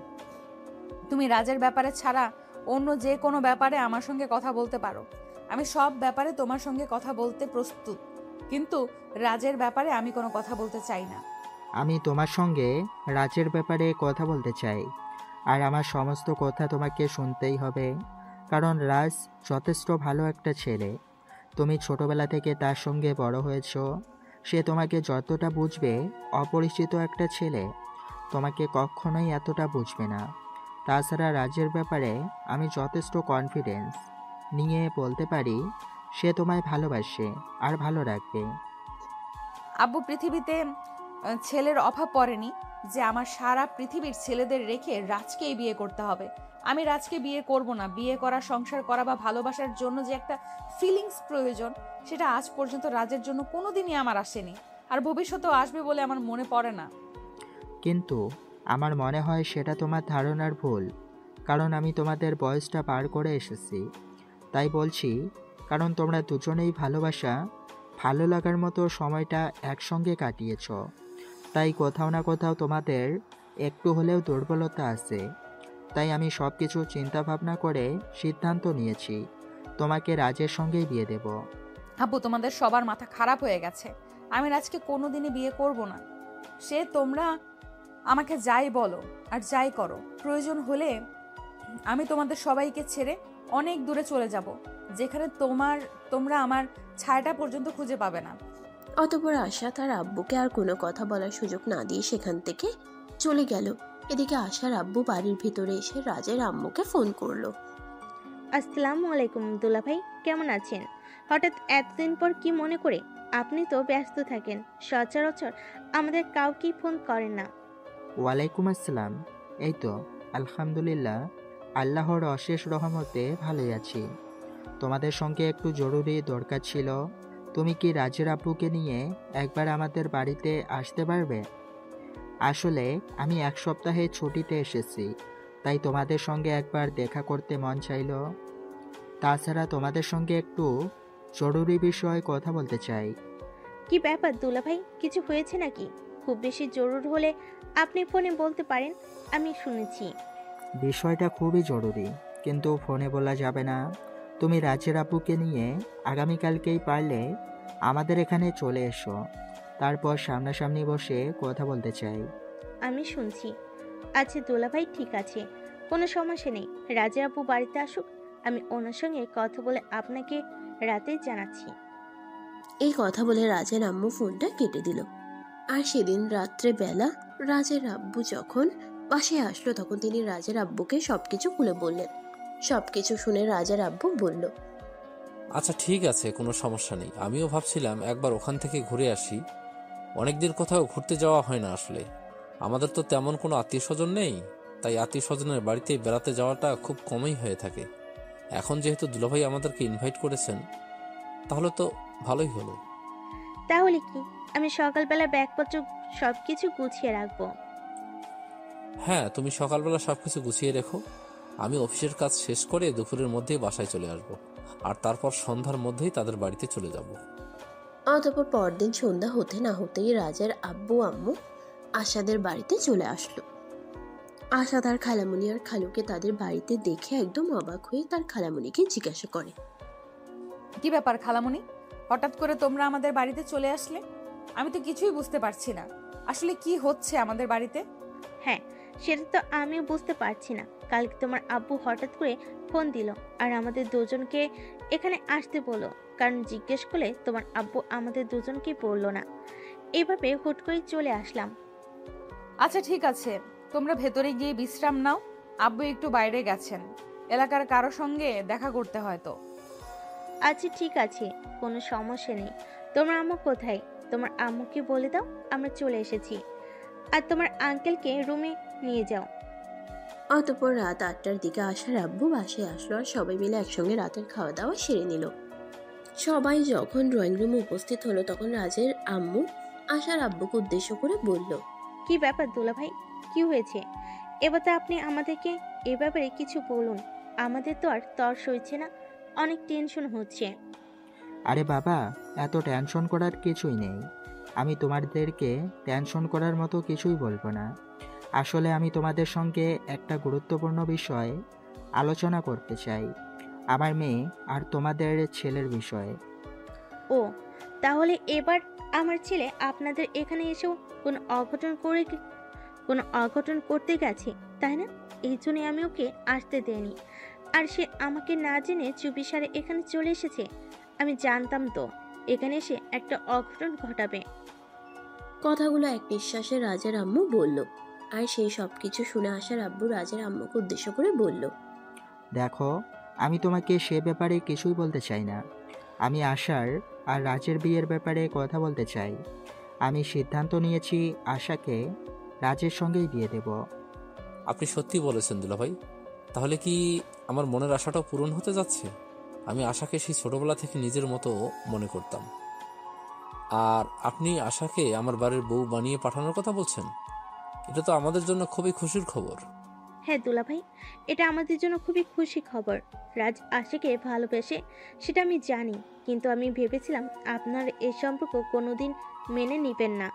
তুমি রাজের ব্যাপারে ছাড়া অন্য যে কোনো ব্যাপারে আমার সঙ্গে কথা বলতে পারো, আমি সব ব্যাপারে তোমার সঙ্গে কথা বলতে প্রস্তুত, কিন্তু রাজের ব্যাপারে আমি কোনো কথা বলতে চাই না। আমি তোমার সঙ্গে রাজের ব্যাপারে কথা বলতে চাই, আর আমার সমস্ত কথা তোমাকে শুনতেই হবে, কারণ রাজ যথেষ্ট ভালো একটা ছেলে। তুমি ছোটবেলা থেকে তার সঙ্গে বড় হয়েছ, সে তোমাকে যতটা বুঝবে, অপরিচিত একটা ছেলে তোমাকে কখনোই এতটা বুঝবে না। তাছাড়া রাজের ব্যাপারে আমি যথেষ্ট কনফিডেন্স নিয়ে বলতে পারি সে তোমায় ভালোবাসে আর ভালো রাখবে। আব্বু, পৃথিবীতে ছেলের অভাব পড়েনি, যে আমার সারা পৃথিবীর ছেলেদের রেখে রাজকেই বিয়ে করতে হবে। আমি রাজকে বিয়ে করব না। বিয়ে করা, সংসার করা বা ভালোবাসার জন্য যে একটা ফিলিংস প্রয়োজন, সেটা আজ পর্যন্ত রাজের জন্য কোনোদিনই আমার আসেনি, আর ভবিষ্যতেও আসবে বলে আমার মনে পড়ে না। কিন্তু আমার মনে হয় সেটা তোমার ধারণার ভুল, কারণ আমি তোমাদের বয়সটা পার করে এসেছি। তাই বলছি, কারণ তোমরা দুজনেই ভালো লাগার মতো সময়টা একসঙ্গে কাটিয়েছ। তাই কোথাও না কোথাও তোমাদের একটু হলেও দুর্বলতা আছে। তাই আমি সব কিছু চিন্তা ভাবনা করে সিদ্ধান্ত নিয়েছি তোমাকে রাজের সঙ্গেই বিয়ে দেব। আব্বু, তোমাদের সবার মাথা খারাপ হয়ে গেছে। আমি রাজকে কোনোদিনই বিয়ে করব না। সে তোমরা আমাকে যাই বলো আর যাই করো, প্রয়োজন হলে আমি তোমাদের সবাইকে ছেড়ে অনেক দূরে চলে যাব, যেখানে তোমরা আমার ছায়াটা পর্যন্ত খুঁজে পাবে না। অতঃপর আশা তার আব্বুকে আর কোনো কথা বলার সুযোগ না দিয়ে সেখান থেকে চলে গেল। এদিকে আশার আব্বু বাড়ির ভিতরে এসে রাজের আম্মুকে ফোন করলো। আসসালামু আলাইকুম দুলা ভাই, কেমন আছেন? হঠাৎ এতদিন পর কি মনে করে? আপনি তো ব্যস্ত থাকেন, সচরাচর আমাদের কাউকেই ফোন করেন না। ওয়ালাইকুম আসসালাম। এই তো আলহামদুলিল্লাহ, আল্লাহর অশেষ রহমতে ভালোই আছি। তোমাদের সঙ্গে একটু জরুরি দরকার ছিল। তুমি কি রাজের আব্বুকে নিয়ে একবার আমাদের বাড়িতে আসতে পারবে? আসলে আমি এক সপ্তাহে ছুটিতে এসেছি, তাই তোমাদের সঙ্গে একবার দেখা করতে মন চাইল। তাছাড়া তোমাদের সঙ্গে একটু জরুরি বিষয়ে কথা বলতে চাই। কি ব্যাপার দুলা ভাই, কিছু হয়েছে নাকি? খুব বেশি জরুরি হলে আপনি ফোনে বলতে পারেন, আমি শুনেছি। বিষয়টা খুবই জরুরি, কিন্তু ফোনে বলা যাবে না। তুমি রাজের আব্বুকে নিয়ে আগামীকালকেই পারলে আমাদের এখানে চলে এসো, তারপর সামনাসামনি বসে কথা বলতে চাই। আমি শুনছি। আচ্ছা দুলা ভাই, ঠিক আছে, কোনো সমস্যা নেই। রাজা আপু বাড়িতে আসুক, আমি ওনার সঙ্গে কথা বলে আপনাকে রাতে জানাচ্ছি। এই কথা বলে রাজের আম্মু ফোনটা কেটে দিল। আর সেদিন রাত্রে বেলা রাজের আব্বু যখন বাসায় আসলো, তখন তিনি রাজের আব্বুকে সবকিছু খুলে বললেন। সবকিছু শুনে রাজের আব্বু বলল, আচ্ছা ঠিক আছে, কোনো সমস্যা নেই। আমিও ভাবছিলাম একবার ওখান থেকে ঘুরে আসি। অনেকদিন কোথাও ঘুরতে যাওয়া হয় না আসলে। আমাদের তো তেমন কোনো আত্মীয় স্বজন নেই, তাই আত্মীয় স্বজনের বাড়িতে বেড়াতে যাওয়াটা খুব কমই হয়ে থাকে। এখন যেহেতু দুলাভাই আমাদেরকে ইনভাইট করেছেন, তাহলে তো ভালোই হলো। তাহলে কি আমি সকালবেলা ব্যাগপত্র সবকিছু গুছিয়ে রাখবো? হ্যাঁ, তুমি সকালবেলা সবকিছু গুছিয়ে রেখো। আমি অফিসের কাজ শেষ করে দুপুরের মধ্যেই বাসায় চলে আসব, আর তারপর সন্ধ্যার মধ্যেই তাদের বাড়িতে চলে যাব। অতঃপর পরদিন সন্ধ্যা হতে না হতেই রাজের আব্বু আম্মু আশাদের বাড়িতে চলে আসলো। আশা তার খালামণি আর খালুকে তাদের বাড়িতে দেখে একদম অবাক হয়ে তার খালামণিকে জিজ্ঞাসা করে, কি ব্যাপার খালামণি, হঠাৎ করে তোমরা আমাদের বাড়িতে চলে আসলে? আমি তো কিছুই বুঝতে পারছি না, আসলে কি হচ্ছে আমাদের বাড়িতে? হ্যাঁ, সেটা তো আমিও বুঝতে পারছি না। কালকে তোমার আব্বু হঠাৎ করে ফোন দিল আর আমাদের দুজনকে এখানে আসতে বললো, কারণ জিজ্ঞেস করলে তোমার আব্বু আমাদের দুজনকেই বললো না। এইভাবে হুট করে চলে আসলাম। আচ্ছা ঠিক আছে, তোমরা ভেতরে গিয়ে বিশ্রাম নাও। আব্বু একটু বাইরে গেছেন, এলাকার কারো সঙ্গে দেখা করতে হয়তো। আচ্ছা ঠিক আছে, কোনো সমস্যা নেই। তোমার আম্মু কোথায়? তোমার আম্মুকে বলে দাও আমরা চলে এসেছি, আর তোমার আঙ্কেলকে রুমে নিয়ে যাও। অতঃপর রাত 8টার দিকে আশার আব্বু বাসায় আসলো আর সবাই মিলে একসঙ্গে রাতের খাওয়া দাওয়া সেরে নিল। সবাই যখন ড্রয়িং রুমে উপস্থিত হলো, তখন রাজের আম্মু আশার আব্বুকে উদ্দেশ্য করে বলল, কি ব্যাপার দুলা ভাই, কি হয়েছে? এবার তো আপনি আমাদেরকে এ ব্যাপারে কিছু বলুন। আমাদের তো আর তর সইছে না, অনেক টেনশন হচ্ছে। আরে বাবা, এত টেনশন করার কিছুই নেই। আমি তোমাদেরকে টেনশন করার মতো কিছুই বলবো না। আসলে আমি তোমাদের সঙ্গে একটা গুরুত্বপূর্ণ বিষয় আলোচনা করতে চাই, আমার মেয়ে আর তোমাদের ছেলের বিষয়ে। ও, তাহলে এবার আমার ছেলে আপনাদের এখানে এসেও কোনো অঘটন করতে গেছে, তাই না? এই জন্যই আমি ওকে আসতে দেইনি, আর সে আমাকে না জেনে চুপিসারে এখানে চলে এসেছে। আমি জানতাম তো এখানে এসে একটা অঘটন ঘটাবে। কথাগুলো এক নিঃশ্বাসে রাজের আম্মু বলল। আর সেই সব কিছু শুনে আশার আব্বু রাজের আম্মুকে উদ্দেশ্য করে বলল, দেখো, আমি তোমাকে সে ব্যাপারে কিছুই বলতে চাই না। আমি আশার আর রাজের বিয়ের ব্যাপারে কথা বলতে চাই। আমি সিদ্ধান্ত নিয়েছি আশাকে রাজের সঙ্গেই বিয়ে দেব। আপনি সত্যি বলেছেন দুলাভাই। তাহলে কি আমার মনের আশাটাও পূরণ হতে যাচ্ছে? আমি আশাকে সেই ছোটবেলা থেকে নিজের মতো মনে করতাম। আর আপনি আশাকে আমার বাড়ির বউ বানিয়ে পাঠানোর কথা বলছেন? এটা তো আমাদের জন্য খুবই খুশির খবর। হ্যাঁ দুলাভাই, এটা আমাদের জন্য খুবই খুশি খবর। রাজ আশিকে ভালোবাসে সেটা আমি জানি, কিন্তু আমি ভেবেছিলাম আপনার এই সম্পর্ক কোনোদিন মেনে নিবেন না।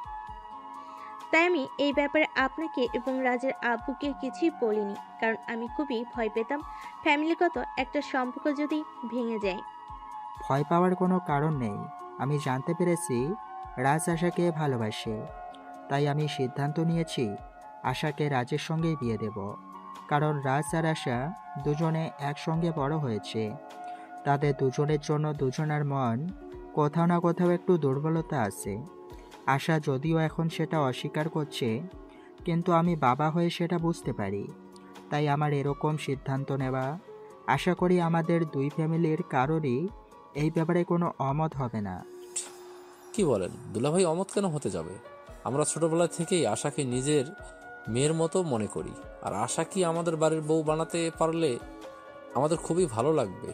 তাই আমি এই ব্যাপারে আপনাকে এবং রাজের আব্বুকে কিছুই বলিনি, কারণ আমি খুবই ভয় পেতাম ফ্যামিলিগত একটা সম্পর্ক যদি ভেঙে যায়। ভয় পাওয়ার কোনো কারণ নেই। আমি জানতে পেরেছি রাজ আশাকে ভালোবাসে, তাই আমি সিদ্ধান্ত নিয়েছি আশাকে রাজের সঙ্গেই বিয়ে দেব। কারণ রাজ আর আশা দুজনে একসঙ্গে বড় হয়েছে। তাদের দুজনের জন্য দুজনের মন কোথাও না কোথাও একটু দুর্বলতা আছে। আশা যদিও এখন সেটা অস্বীকার করছে, কিন্তু আমি বাবা হয়ে সেটা বুঝতে পারি। তাই আমার এরকম সিদ্ধান্ত নেওয়া। আশা করি আমাদের দুই ফ্যামিলির কারোরই এই ব্যাপারে কোনো অমত হবে না। কি বলেন দুলাভাই, অমত কেন হতে যাবে? আমরা ছোটবেলা থেকেই আশাকে নিজের মেয়ের মতো মনে করি। আর আশা কি আমাদের বাড়ির বউ বানাতে পারলে আমাদের খুবই ভালো লাগবে।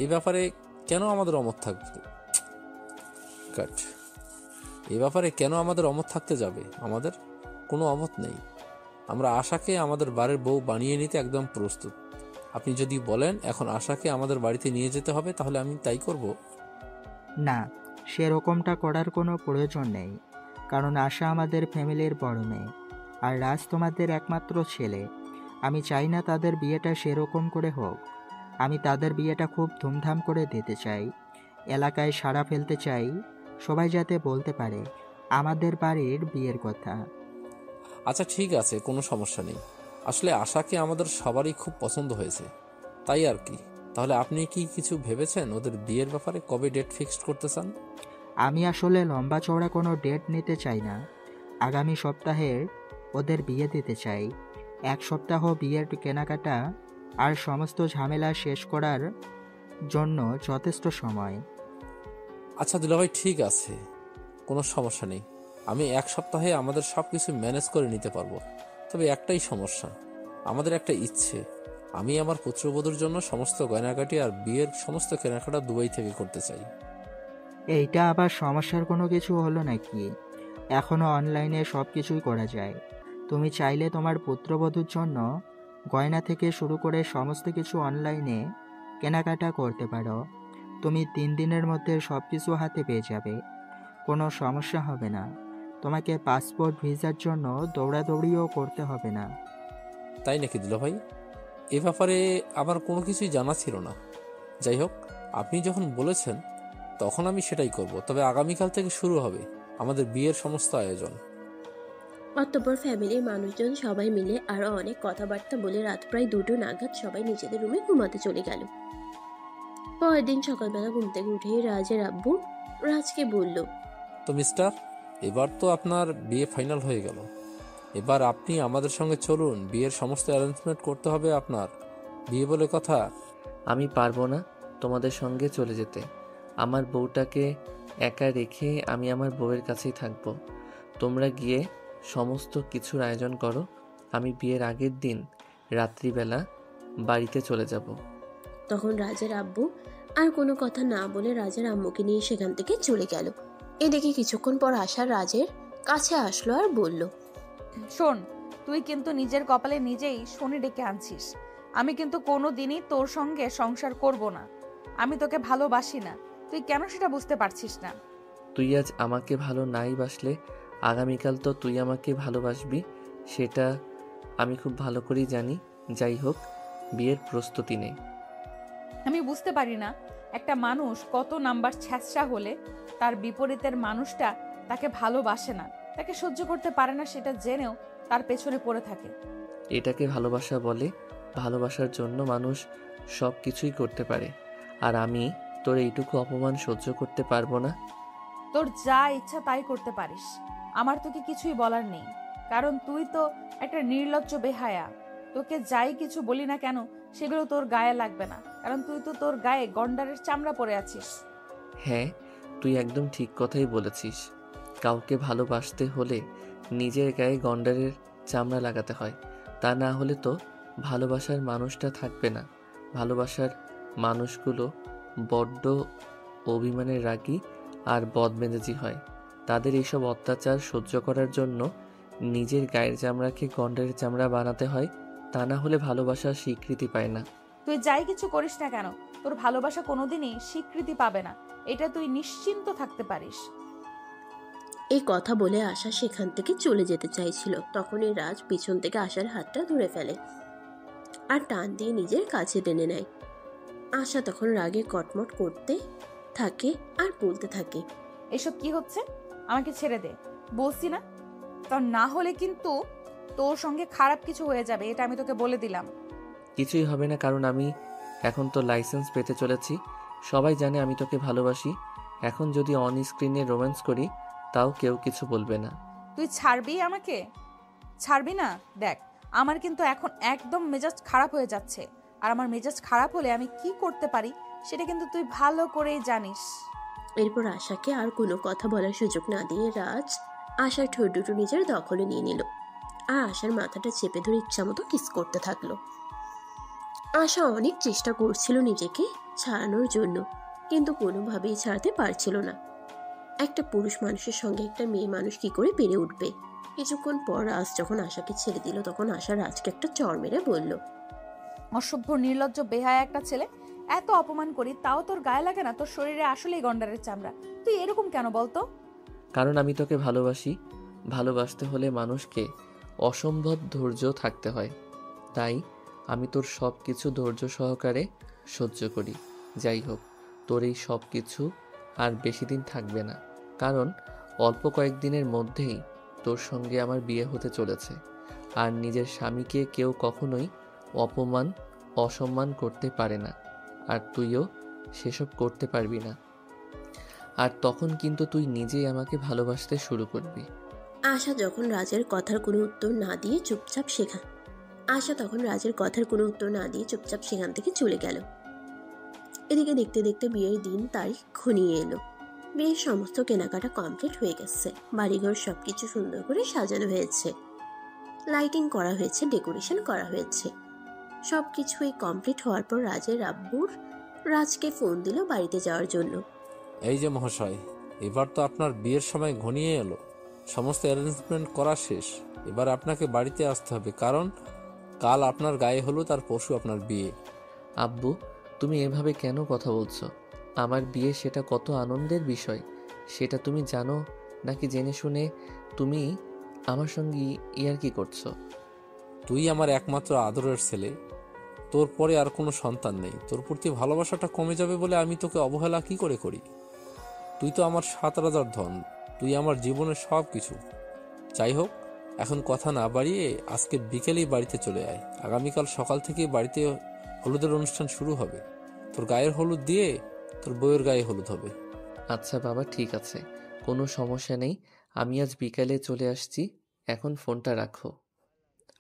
এ ব্যাপারে কেন আমাদের অমত থাকবে? কাট। এ ব্যাপারে কেন আমাদের অমত থাকতে যাবে? আমাদের কোনো অমত নেই। আমরা আশাকে আমাদের বাড়ির বউ বানিয়ে নিতে একদম প্রস্তুত। আপনি যদি বলেন এখন আশাকে আমাদের বাড়িতে নিয়ে যেতে হবে, তাহলে আমি তাই করব। না, সেরকমটা করার কোনো প্রয়োজন নেই। কারণ আশা আমাদের ফ্যামিলির বড় মেয়ে, আর রাজ তোমাদের একমাত্র ছেলে। আমি চাই না তাদের বিয়েটা সেরকম করে হোক। আমি তাদের বিয়েটা খুব ধুমধাম করে দিতে চাই। এলাকায় সাড়া ফেলতে চাই, সবাই যাতে বলতে পারে আমাদের বাড়ির বিয়ের কথা। আচ্ছা ঠিক আছে, কোনো সমস্যা নেই। আসলে আশাকে আমাদের সবারই খুব পছন্দ হয়েছে, তাই আর কি। তাহলে আপনি কি কিছু ভেবেছেন ওদের বিয়ের ব্যাপারে? কবে ডেট ফিক্সড করতে চান? আমি আসলে লম্বা চওড়া কোনো ডেট নিতে চাই না। আগামী সপ্তাহে ওদের বিয়ে দিতে চাই। এক সপ্তাহ বিয়ের কেনাকাটা আর সমস্ত ঝামেলা শেষ করার জন্য যথেষ্ট সময়। আচ্ছা দুলাভাই, ঠিক আছে, কোনো সমস্যা নেই। আমি এক সপ্তাহে আমাদের সব কিছু ম্যানেজ করে নিতে পারবো। তবে একটাই সমস্যা, আমাদের একটা ইচ্ছে। আমি আমার পুত্রবধূর জন্য সমস্ত গয়নাগাটি আর বিয়ের সমস্ত কেনাকাটা দুবাই থেকে করতে চাই। এইটা আবার সমস্যার কোনো কিছু হলো নাকি? এখনও অনলাইনে সব কিছুই করা যায়। তুমি চাইলে তোমার পুত্রবধূর জন্য গয়না থেকে শুরু করে সমস্ত কিছু অনলাইনে কেনাকাটা করতে পারো। তুমি 3 দিনের মধ্যে সব কিছু হাতে পেয়ে যাবে, কোনো সমস্যা হবে না। তোমাকে পাসপোর্ট ভিসার জন্য দৌড়াদৌড়িও করতে হবে না। তাই নাকি দুলাভাই? এ ব্যাপারে আমার কোনো কিছুই জানা ছিল না। যাই হোক, আপনি যখন বলেছেন তখন আমি সেটাই করব। তবে আগামীকাল থেকে শুরু হবে আমাদের বিয়ের সমস্ত আয়োজন। অতঃপর ফ্যামিলির মানুষজন সবাই মিলে আরো অনেক কথাবার্তা বলে রাত প্রায় 2টো নাগাদ সবাই নিজেদের রুমে ঘুমাতে চলে গেল। পরের দিন সকালবেলা ঘুম থেকে উঠেই রাজের আব্বু রাজকে বলল, তো মিস্টার, এবার তো আপনার বিয়ে ফাইনাল হয়ে গেল। এবার আপনি আমাদের সঙ্গে চলুন, বিয়ের সমস্ত অ্যারেঞ্জমেন্ট করতে হবে আপনার। বিয়ে বলে কথা। আমি পারবো না তোমাদের সঙ্গে চলে যেতে। আমার বউটাকে একা রেখে আমি আমার বউয়ের কাছেই থাকবো। তোমরা গিয়ে সমস্ত কিছুর আয়োজন করো। আমি বিয়ের আগের দিন রাত্রিবেলা বাড়িতে চলে যাব। তখন রাজের আব্বু আর কোনো কথা না বলে রাজের আম্মুকে নিয়ে সেখান থেকে চলে গেল। এদিকে কিছুক্ষণ পর আশা রাজের কাছে আসলো আর বলল, শোন, তুই কিন্তু নিজের কপালে নিজেই শনি ডেকে আনছিস। আমি কিন্তু কোনো দিনই তোর সঙ্গে সংসার করব না। আমি তোকে ভালোবাসি না, তুই কেন সেটা বুঝতে পারছিস না? তুই আজ আমাকে ভালো নাই বাসলে আগামীকাল তো তুই আমাকে ভালোবাসবি, সেটা আমি খুব ভালো করেই জানি। যাই হোক, বিয়ের প্রস্তুতি নে। আমি বুঝতে পারি না একটা মানুষ কত নাম্বার ছ্যাঁচড়া হলে তার বিপরীতের মানুষটা তাকে ভালোবাসে না, তাকে সহ্য করতে পারে না, সেটা জেনেও তার পেছনে পড়ে থাকে। এটাকে ভালোবাসা বলে। ভালোবাসার জন্য মানুষ সব কিছুই করতে পারে। আর আমি তোর এইটুকু অপমান সহ্য করতে পারবো না। তোর যা ইচ্ছা তাই করতে পারিস, আমার তোকে কিছুই বলার নেই। কারণ তুই তো একটা নির্লজ্জ বেহায়া। তোকে যাই কিছু বলি না কেন সেগুলো তোর গায়ে লাগবে না, কারণ তুই তো তোর গায়ে গন্ডারের চামড়া পরে আছিস। হ্যাঁ, তুই একদম ঠিক কথাই বলেছিস। কাউকে ভালোবাসতে হলে নিজের গায়ে গন্ডারের চামড়া লাগাতে হয়। তা না হলে তো ভালোবাসার মানুষটা থাকবে না। ভালোবাসার মানুষগুলো বড্ড অভিমানের রাগী আর বদমেজাজি হয়। তাদের এইসব অত্যাচার সহ্য করার জন্য নিজের গায়ের চামড়াকে গন্ডারের চামড়া বানাতে হয়। তা না হলে ভালোবাসার স্বীকৃতি পায় না। তুই যাই কিছু করিস না কেন, তোর ভালোবাসা কোনোদিনই স্বীকৃতি পাবে না, এটা তুই নিশ্চিন্ত থাকতে পারিস। এই কথা বলে আশা সেখান থেকে চলে যেতে চাইছিল, তখনই রাজ পিছন থেকে আশার হাতটা ধরে ফেলে আর টান দিয়ে নিজের কাছে টেনে নেয়। আশা তখন রাগে কটমট করতে থাকে আর বলতে থাকে, এসব কি হচ্ছে? আমাকে ছেড়ে দে বলছি না, তা না হলে কিন্তু তোর সঙ্গে খারাপ কিছু হয়ে যাবে, এটা আমি তোকে বলে দিলাম। কিছুই হবে না, কারণ আমি এখন তো লাইসেন্স পেতে চলেছি। সবাই জানে আমি তোকে ভালোবাসি। এখন যদি অন স্ক্রিনে রোম্যান্স করি তাও কেউ কিছু বলবে না। তুই ছাড়বি আমাকে? ছাড়বি না? দেখ, আমার কিন্তু এখন একদম মেজাজ খারাপ হয়ে যাচ্ছে, আর আমার মেজাজ খারাপ হলে আমি কি করতে পারি সেটা কিন্তু তুই ভালো করেই জানিস। এরপর আশাকে আর কোনো কথা বলার সুযোগ না দিয়ে রাজ আশার ঠোঁট দুটো নিজের দখলে নিয়ে নিল আর আশার মাথাটা চেপে ধরে ইচ্ছামতো কিস করতে থাকলো। আশা অনেক চেষ্টা করছিল নিজেকে ছাড়ানোর জন্য, কিন্তু কোনোভাবেই ছাড়তে পারছিল না। একটা পুরুষ মানুষের সঙ্গে একটা মেয়ে মানুষ কি করে পেরে উঠবে? কিছুক্ষণ পর রাজ যখন আশাকে ছেড়ে দিল তখন আশা রাজকে একটা চড় মেরে বলল, অসভ্য নির্লজ্জ বেহায়া একটা ছেলে, এত অপমান করি তাও তোর গায়ে লাগে না? তোর শরীরে আসলেই গন্ডারের চামড়া, তুই এরকম কেন বলতো? কারণ আমি তোকে ভালোবাসি। ভালোবাসতে হলে মানুষকে অসম্ভব ধৈর্য থাকতে হয়। তাই আমি তোর সব কিছু ধৈর্য সহকারে সহ্য করি। যাই হোক, তোর এই সব কিছু আর বেশি দিন থাকবে না, কারণ অল্প কয়েকদিনের মধ্যেই তোর সঙ্গে আমার বিয়ে হতে চলেছে। আর নিজের স্বামীকে কেউ কখনোই অপমান অসম্মান করতে পারে না, আর তুইও সেসব করতে পারবি না। আর তখন কিন্তু তুই নিজেই আমাকে ভালোবাসতে শুরু করবি। আশা যখন রাজের কথার কোনো উত্তর না দিয়ে চুপচাপ সেখান থেকে চলে গেল। এদিকে দেখতে দেখতে বিয়ের দিন তারিখ ঘনিয়ে এলো। বিয়ের সমস্ত কেনাকাটা কমপ্লিট হয়ে গেছে। বাড়িঘর সবকিছু সুন্দর করে সাজানো হয়েছে, লাইটিং করা হয়েছে, ডেকোরেশন করা হয়েছে। সবকিছুই কমপ্লিট হওয়ার পর রাজের আব্বুর রাজকে ফোন দিল বাড়িতে যাওয়ার জন্য। এই যে মহাশয়, এবার তো আপনার বিয়ের সময় ঘনিয়ে এলো। সমস্ত অ্যারেঞ্জমেন্ট করা শেষ। এবার আপনাকে বাড়িতে আসতে হবে, কারণ কাল আপনার গায়ে হলুদ আর পরশু আপনার বিয়ে। আব্বু, তুমি এভাবে কেন কথা বলছো? আমার বিয়ে সেটা কত আনন্দের বিষয়, সেটা তুমি জানো নাকি জেনে শুনে তুমি আমার সঙ্গে ইয়ার্কি করছো? তুই আমার একমাত্র আদরের ছেলে, তোর পরে আর কোনো সন্তান নেই। তোর প্রতি ভালোবাসাটা কমে যাবে বলে আমি তোকে অবহেলা কি করে করি? তুই তো আমার 7 রাজার ধন, তুই আমার জীবনের সব কিছু। যাই হোক, এখন কথা না বাড়িয়ে আজকে বিকেলেই বাড়িতে চলে আয়। আগামীকাল সকাল থেকে বাড়িতে হলুদের অনুষ্ঠান শুরু হবে। তোর গায়ের হলুদ দিয়ে তোর বউয়ের গায়ে হলুদ হবে। আচ্ছা বাবা, ঠিক আছে, কোনো সমস্যা নেই। আমি আজ বিকালে চলে আসছি। এখন ফোনটা রাখো।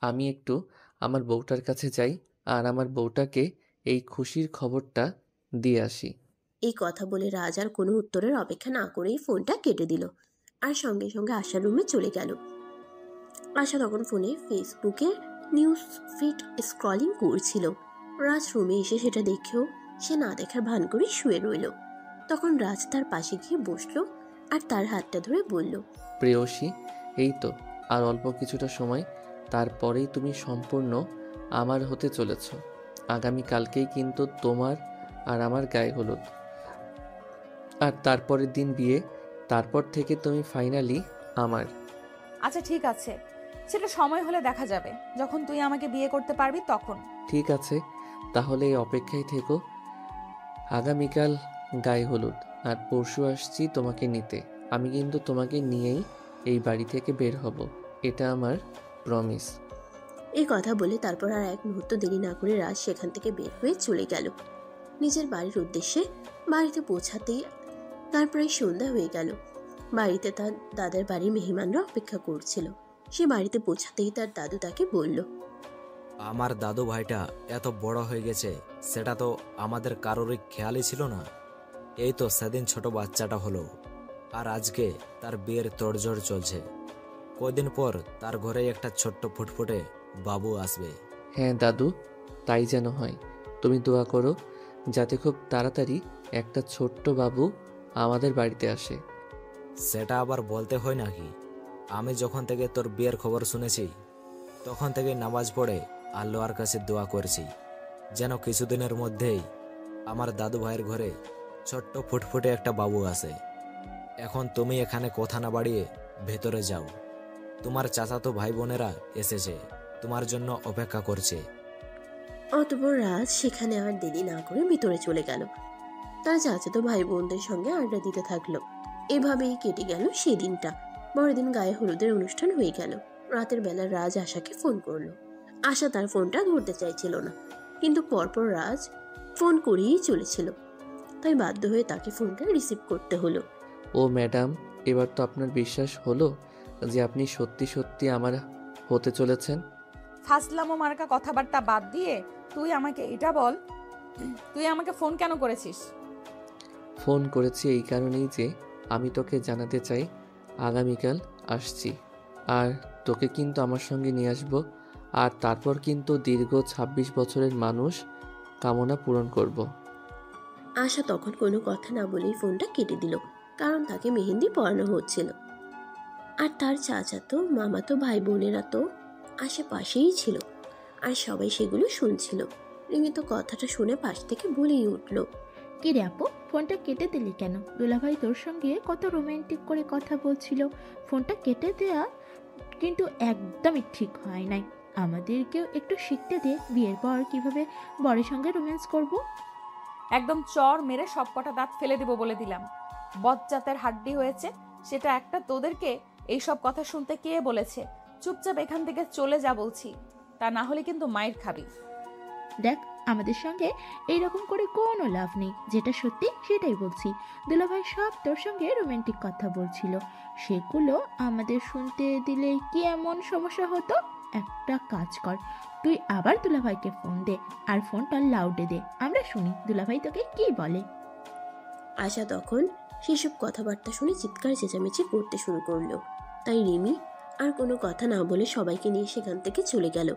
আমি একটু আমার বউটার কাছে যাই আর আমার বউটাকে এই খুশির খবরটা দিয়ে আসি। এই কথা বলে রাজ আর কোনো উত্তরের অপেক্ষা না করেই ফোনটা কেটে দিল আর সঙ্গে সঙ্গে আশার রুমে চলে গেল। আশা তখন ফোনে ফেসবুকে নিউজ ফিড স্ক্রলিং করছিল। রাজ রুমে এসে সেটা দেখেও সে না দেখার ভান করে শুয়ে রইল। তখন রাজ তার পাশে গিয়ে বসলো আর তার হাতটা ধরে বলল, প্রেয়সী, এই তো আর অল্প কিছুটা সময়, তারপরেই তুমি সম্পূর্ণ আমার হতে চলেছ। আগামীকালকেই কিন্তু তোমার আর আমার গায়ে হলুদ, আর তারপরের দিন বিয়ে। তারপর থেকে তুমি ফাইনালি আমার। আচ্ছা ঠিক আছে, সেটা সময় হলে দেখা যাবে, যখন তুই আমাকে বিয়ে করতে পারবি তখন। ঠিক আছে, তাহলে এই অপেক্ষায় থেকো। আগামীকাল গায়ে হলুদ আর পরশু আসছি তোমাকে নিতে। আমি কিন্তু তোমাকে নিয়েই এই বাড়ি থেকে বের হব, এটা আমার প্রমিস। এই কথা বলে তারপর আর এক মুহূর্ত দেরি না করে রাজ সেখান থেকে বের হয়ে চলে গেল নিজের বাড়ির উদ্দেশ্যে। বাড়িতে পৌঁছাতেই তার প্রায় সন্ধ্যা হয়ে গেল। বাড়িতে তার দাদার বাড়ির মেহমানরা অপেক্ষা করছিল। সে বাড়িতে পৌঁছাতেই তার দাদু তাকে বলল, আমার দাদু ভাইটা এত বড় হয়ে গেছে, সেটা তো আমাদের কারোরই খেয়ালই ছিল না। এই তো সেদিন ছোট বাচ্চাটা হলো, আর আজকে তার বিয়ের তোড়জোড় চলছে। কদিন পর তার ঘরে একটা ছোট্ট ফুটফুটে বাবু আসবে। হ্যাঁ দাদু, তাই যেন হয়। তুমি দোয়া করো যাতে খুব তাড়াতাড়ি একটা ছোট্ট বাবু আমাদের বাড়িতে আসে। সেটা আবার বলতে হয় নাকি? আমি যখন থেকে তোর বিয়ের খবর শুনেছি তখন থেকে নামাজ পড়ে আল্লাহর কাছে দোয়া করছি যেন কিছুদিনের মধ্যেই আমার দাদু ভাইয়ের ঘরে ছোট্ট ফুটফুটে একটা বাবু আসে। এখন তুমি এখানে কথা না বাড়িয়ে ভেতরে যাও। তোমার চাচাতো ভাই বোনেরা এসেছে, তোমার জন্য অপেক্ষা করছে। অতঃপর রাজ সেখানে আর দেরি না করে ভিতরে চলে গেল। তার চাচাতো ভাই বোনদের সঙ্গে আড্ডা দিতে থাকলো। এভাবেই কেটে গেল সেদিনটা। বড়দিন গায়ে হলুদের অনুষ্ঠান হয়ে গেল। রাতের বেলা রাজ আশাকে ফোন করলো। আশা তার ফোনটা ধরতে চাইছিল না, কিন্তু পরপর রাজ ফোন করেই চলেছিল, তাই বাধ্য হয়ে তাকে ফোনটা রিসিভ করতে হলো। ও ম্যাডাম, এবার তো আপনার বিশ্বাস হলো যে আপনি সত্যি সত্যি আমার হতে চলেছেন? ফাজলামো মার্কা কথাবার্তা বাদ দিয়ে তুই আমাকে এটা বল, তুই আমাকে ফোন কেন করেছিস? ফোন করেছি এই কারণেই যে আমি তোকে জানাতে চাই আগামীকাল আসছি, আর তোকে কিন্তু আমার সঙ্গে নিয়ে আসবো, আর তারপর কিন্তু দীর্ঘ ২৬ বছরের মানুষ কামনা পূরণ করব। আশা তখন কোনো কথা না বলেই ফোনটা কেটে দিল, কারণ তাকে মেহেন্দি পরানো হচ্ছিল। আর তার চাচাতো মামাতো ভাই বোনেরা তো আশেপাশেই ছিল, আর সবাই সেগুলো শুনছিল। রিমি তো কথাটা শুনে পাশ থেকে বলেই উঠল, কি রে আপু, ফোনটা কেটে দিলি কেন? দুলাভাই তোর সঙ্গে কত রোমান্টিক করে কথা বলছিল, ফোনটা কেটে দেয়া কিন্তু একদমই ঠিক হয় নাই। আমাদেরকেও একটু শিখতে দে, বিয়ের পর কিভাবে বরের সঙ্গে রোম্যান্স করব। একদম চর মেরে সব কটা দাঁত ফেলে দেবো বলে দিলাম। বজ্জাতের হাড্ডি হয়েছে সেটা একটা, তোদেরকে এইসব কথা শুনতে কে বলেছে? চুপচাপ এখান থেকে চলে যা বলছি, তা না হলে কিন্তু মাইর খাবি। দেখ, আমাদের সঙ্গে এইরকম করে কোনো লাভ নেই, যেটা সত্যি সেটাই বলছি। দুলাভাই সব তোর সঙ্গে রোমান্টিক কথা বলছিল, সেগুলো আমাদের শুনতে দিলে কি এমন সমস্যা হতো? একটা কাজ কর, তুই আবার দুলাভাইকে ফোন দে, আর ফোনটা লাউডে দে, আমরা শুনি দুলাভাই তোকে কি বলে। আশা তখন সেসব কথাবার্তা শুনে চিৎকার চেঁচামেচি করতে শুরু করলো। তাই রিমি আর কোনো কথা না বলে সবাইকে নিয়ে সেখান থেকে চলে গেল,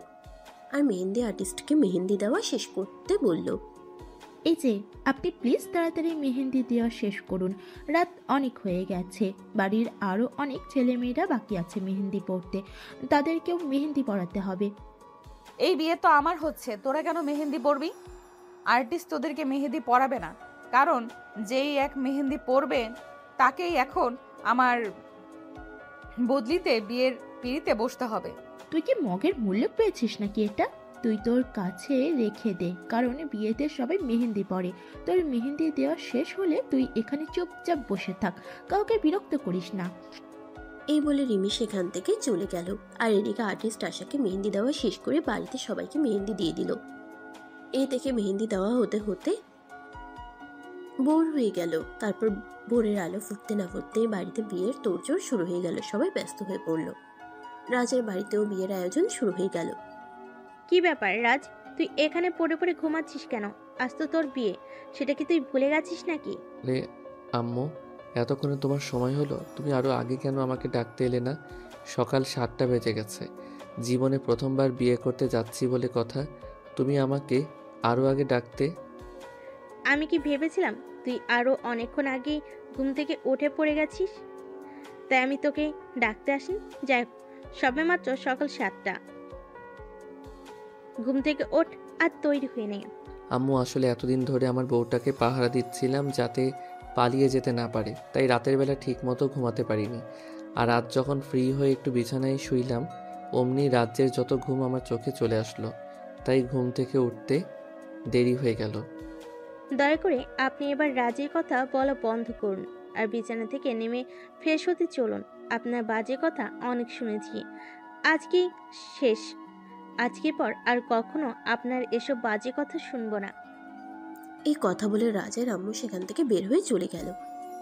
আর মেহেন্দি আর্টিস্টকে মেহেন্দি দেওয়া শেষ করতে বলল, এই যে আপনি প্লিজ তাড়াতাড়ি মেহেন্দি দেওয়া শেষ করুন, রাত অনেক হয়ে গেছে, বাড়ির আরও অনেক ছেলেমেয়েরা বাকি আছে মেহেন্দি পড়তে, তাদেরকেও মেহেন্দি পড়াতে হবে। এই বিয়ে তো আমার হচ্ছে, তোরা কেন মেহেন্দি পরবি? আর্টিস্ট তোদেরকে মেহেন্দি পরাবে না, কারণ যেই এক মেহেন্দি পরবে তাকেই এখন আমার বদলিতে বিয়ের পিঁড়িতে বসতে হবে। তুই কি মগের মূল্য পেয়েছিস নাকি এটা? তুই তোর কাছে রেখে দে, কারণ বিয়েতে সবাই মেহেন্দি পরে। তোর মেহেন্দি দেওয়া শেষ হলে তুই এখানে চুপচাপ বসে থাক, কাউকে বিরক্ত করিস না। এই বলে রিমি সেখান থেকে চলে গেল। আর এদিকে আর্টিস্ট আশাকে মেহেন্দি দেওয়া শেষ করে বাড়িতে সবাইকে মেহেন্দি দিয়ে দিল। এই থেকে মেহেন্দি দেওয়া হতে হতে ভোর হয়ে গেল। তারপর ভোরের আলো ফুটতে না ফুটতেই বাড়িতে বিয়ের তোড়জোড় শুরু হয়ে গেল। সবাই ব্যস্ত হয়ে পড়ল। রাজের বাড়িতেও বিয়ের আয়োজন শুরু হয়ে গেল। কি ব্যাপার রাজ, তুই এখানে পড়ে পড়ে ঘুমাচ্ছিস কেন? আজ তো তোর বিয়ে, সেটা কি তুই ভুলে গেছিস নাকি? রে আম্মু, এতক্ষণে তোমার সময় হলো? তুমি আরও আগে কেন আমাকে ডাকতে এলে না? সকাল 7টা বেজে গেছে। জীবনে প্রথমবার বিয়ে করতে যাচ্ছি বলে কথা, তুমি আমাকে আরও আগে ডাকতে। আমি কি ভেবেছিলাম তুই আরো অনেকক্ষণ আগে ঘুম থেকে উঠে পড়ে গেছিস, তাই আমি তোকে ডাকতে আসি। যাই হোক, সবে মাত্র সকাল 7টা, ঘুম থেকে ওঠ আর তৈরি হয়ে নে। আম্মু, আসলে এতদিন ধরে আমার বউটাকে পাহারা দিচ্ছিলাম যাতে পালিয়ে যেতে না পারে, তাই রাতের বেলা ঠিক মতো ঘুমাতে পারিনি। আর আজ যখন ফ্রি হয়ে একটু বিছানায় শুইলাম, অমনি রাজ্যের যত ঘুম আমার চোখে চলে আসলো, তাই ঘুম থেকে উঠতে দেরি হয়ে গেল। দয়া করে আপনি এবার রাজের কথা বলা বন্ধ করুন আর বিছানা থেকে নেমে ফ্রেশ হতে চলুন। আপনার বাজে কথা অনেক শুনেছি, আজকে শেষ। আজকে পর আর কখনো আপনার এসব বাজে কথা শুনবো না। এই কথা বলে রাজের আম্মু সেখান থেকে বের হয়ে চলে গেল।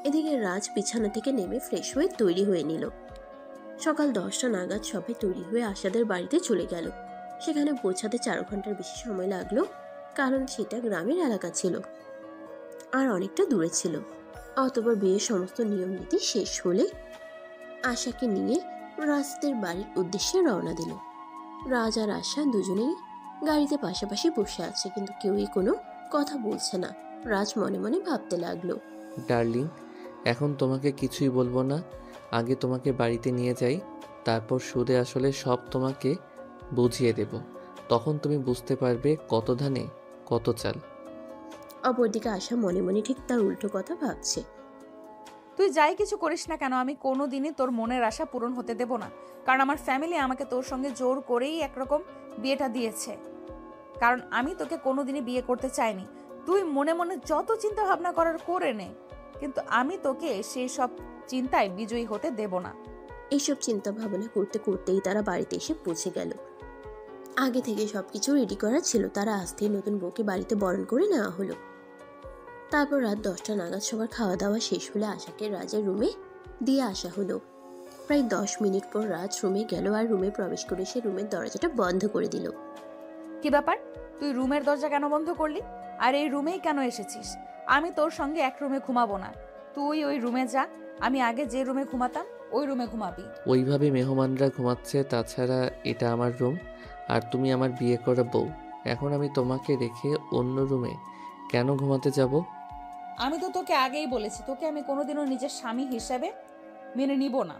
এদিকে রাজ বিছানা থেকে নেমে ফ্রেশ হয়ে তৈরি হয়ে নিল। সকাল 10টা নাগাদ সবাই তৈরি হয়ে আশাদের বাড়িতে চলে গেল। সেখানে পৌঁছাতে 4 ঘন্টার বেশি সময় লাগলো, কারণ সেটা গ্রামের এলাকা ছিল আর অনেকটা দূরে ছিল। অতঃপর বিয়ের সমস্ত নিয়ম নীতি শেষ হলে আশাকে নিয়ে রাজদের বাড়ির উদ্দেশ্যে রওনা দিল। রাজ আর আশা দুজনেই গাড়িতে পাশাপাশি বসে আছে, কিন্তু কেউই কোনো কথা বলছে না। রাজ মনে মনে ভাবতে লাগলো, ডার্লিং, এখন তোমাকে কিছুই বলবো না। আগে তোমাকে বাড়িতে নিয়ে যাই, তারপর সুদে আসলে সব তোমাকে বুঝিয়ে দেব। তখন তুমি বুঝতে পারবে কত ধানে কত চাল। অপরদিকে আশা মনে মনে ঠিক তার উল্টো কথা ভাবছে। তুই যাই কিছু করিস না কেন, আমি কোনো দিনই তোর মনের আশা পূরণ হতে দেব না। কারণ আমার ফ্যামিলি আমাকে তোর সঙ্গে জোর করেই একরকম বিয়েটা দিয়েছে। কারণ আমি তোকে কোনোদিনই বিয়ে করতে চাইনি। তুই মনে মনে যত চিন্তা ভাবনা করার করে নে, কিন্তু আমি তোকে সেই সব চিন্তায় বিজয়ী হতে দেব না। এইসব চিন্তা ভাবনা করতে করতেই তারা বাড়িতে এসে পৌঁছে গেল। আগে থেকে সবকিছু রেডি করা ছিল, তারা আসতেই নতুন বউকে বাড়িতে বরণ করে নেওয়া হলো। তারপর রাত 10টা নাগাদ সবার খাওয়া দাওয়া শেষ হলে আশাকে রাজের রুমে দিয়ে আসা হলো। প্রায় 10 মিনিট পর রাজ রুমে গেল আর রুমে প্রবেশ করে সে রুমের দরজাটা বন্ধ করে দিল। কি ব্যাপার, তুই রুমের দরজা কেন বন্ধ করলি? আর এই রুমেই কেন এসেছিস? আমি তোর সঙ্গে এক রুমে ঘুমাবো না। তুই ওই রুমে যা, আমি আগে যে রুমে ঘুমাতাম ওই রুমে ঘুমাবি। ওইভাবে মেহমানরা ঘুমাচ্ছে, তাছাড়া এটা আমার রুম আর তুমি আমার বিয়ে করা বউ। এখন আমি তোমাকে রেখে অন্য রুমে কেন ঘুমাতে যাব? আমি তো তোকে আগেই বলেছি, তোকে আমি কোনোদিনও নিজের স্বামী হিসেবে মেনে নিব না।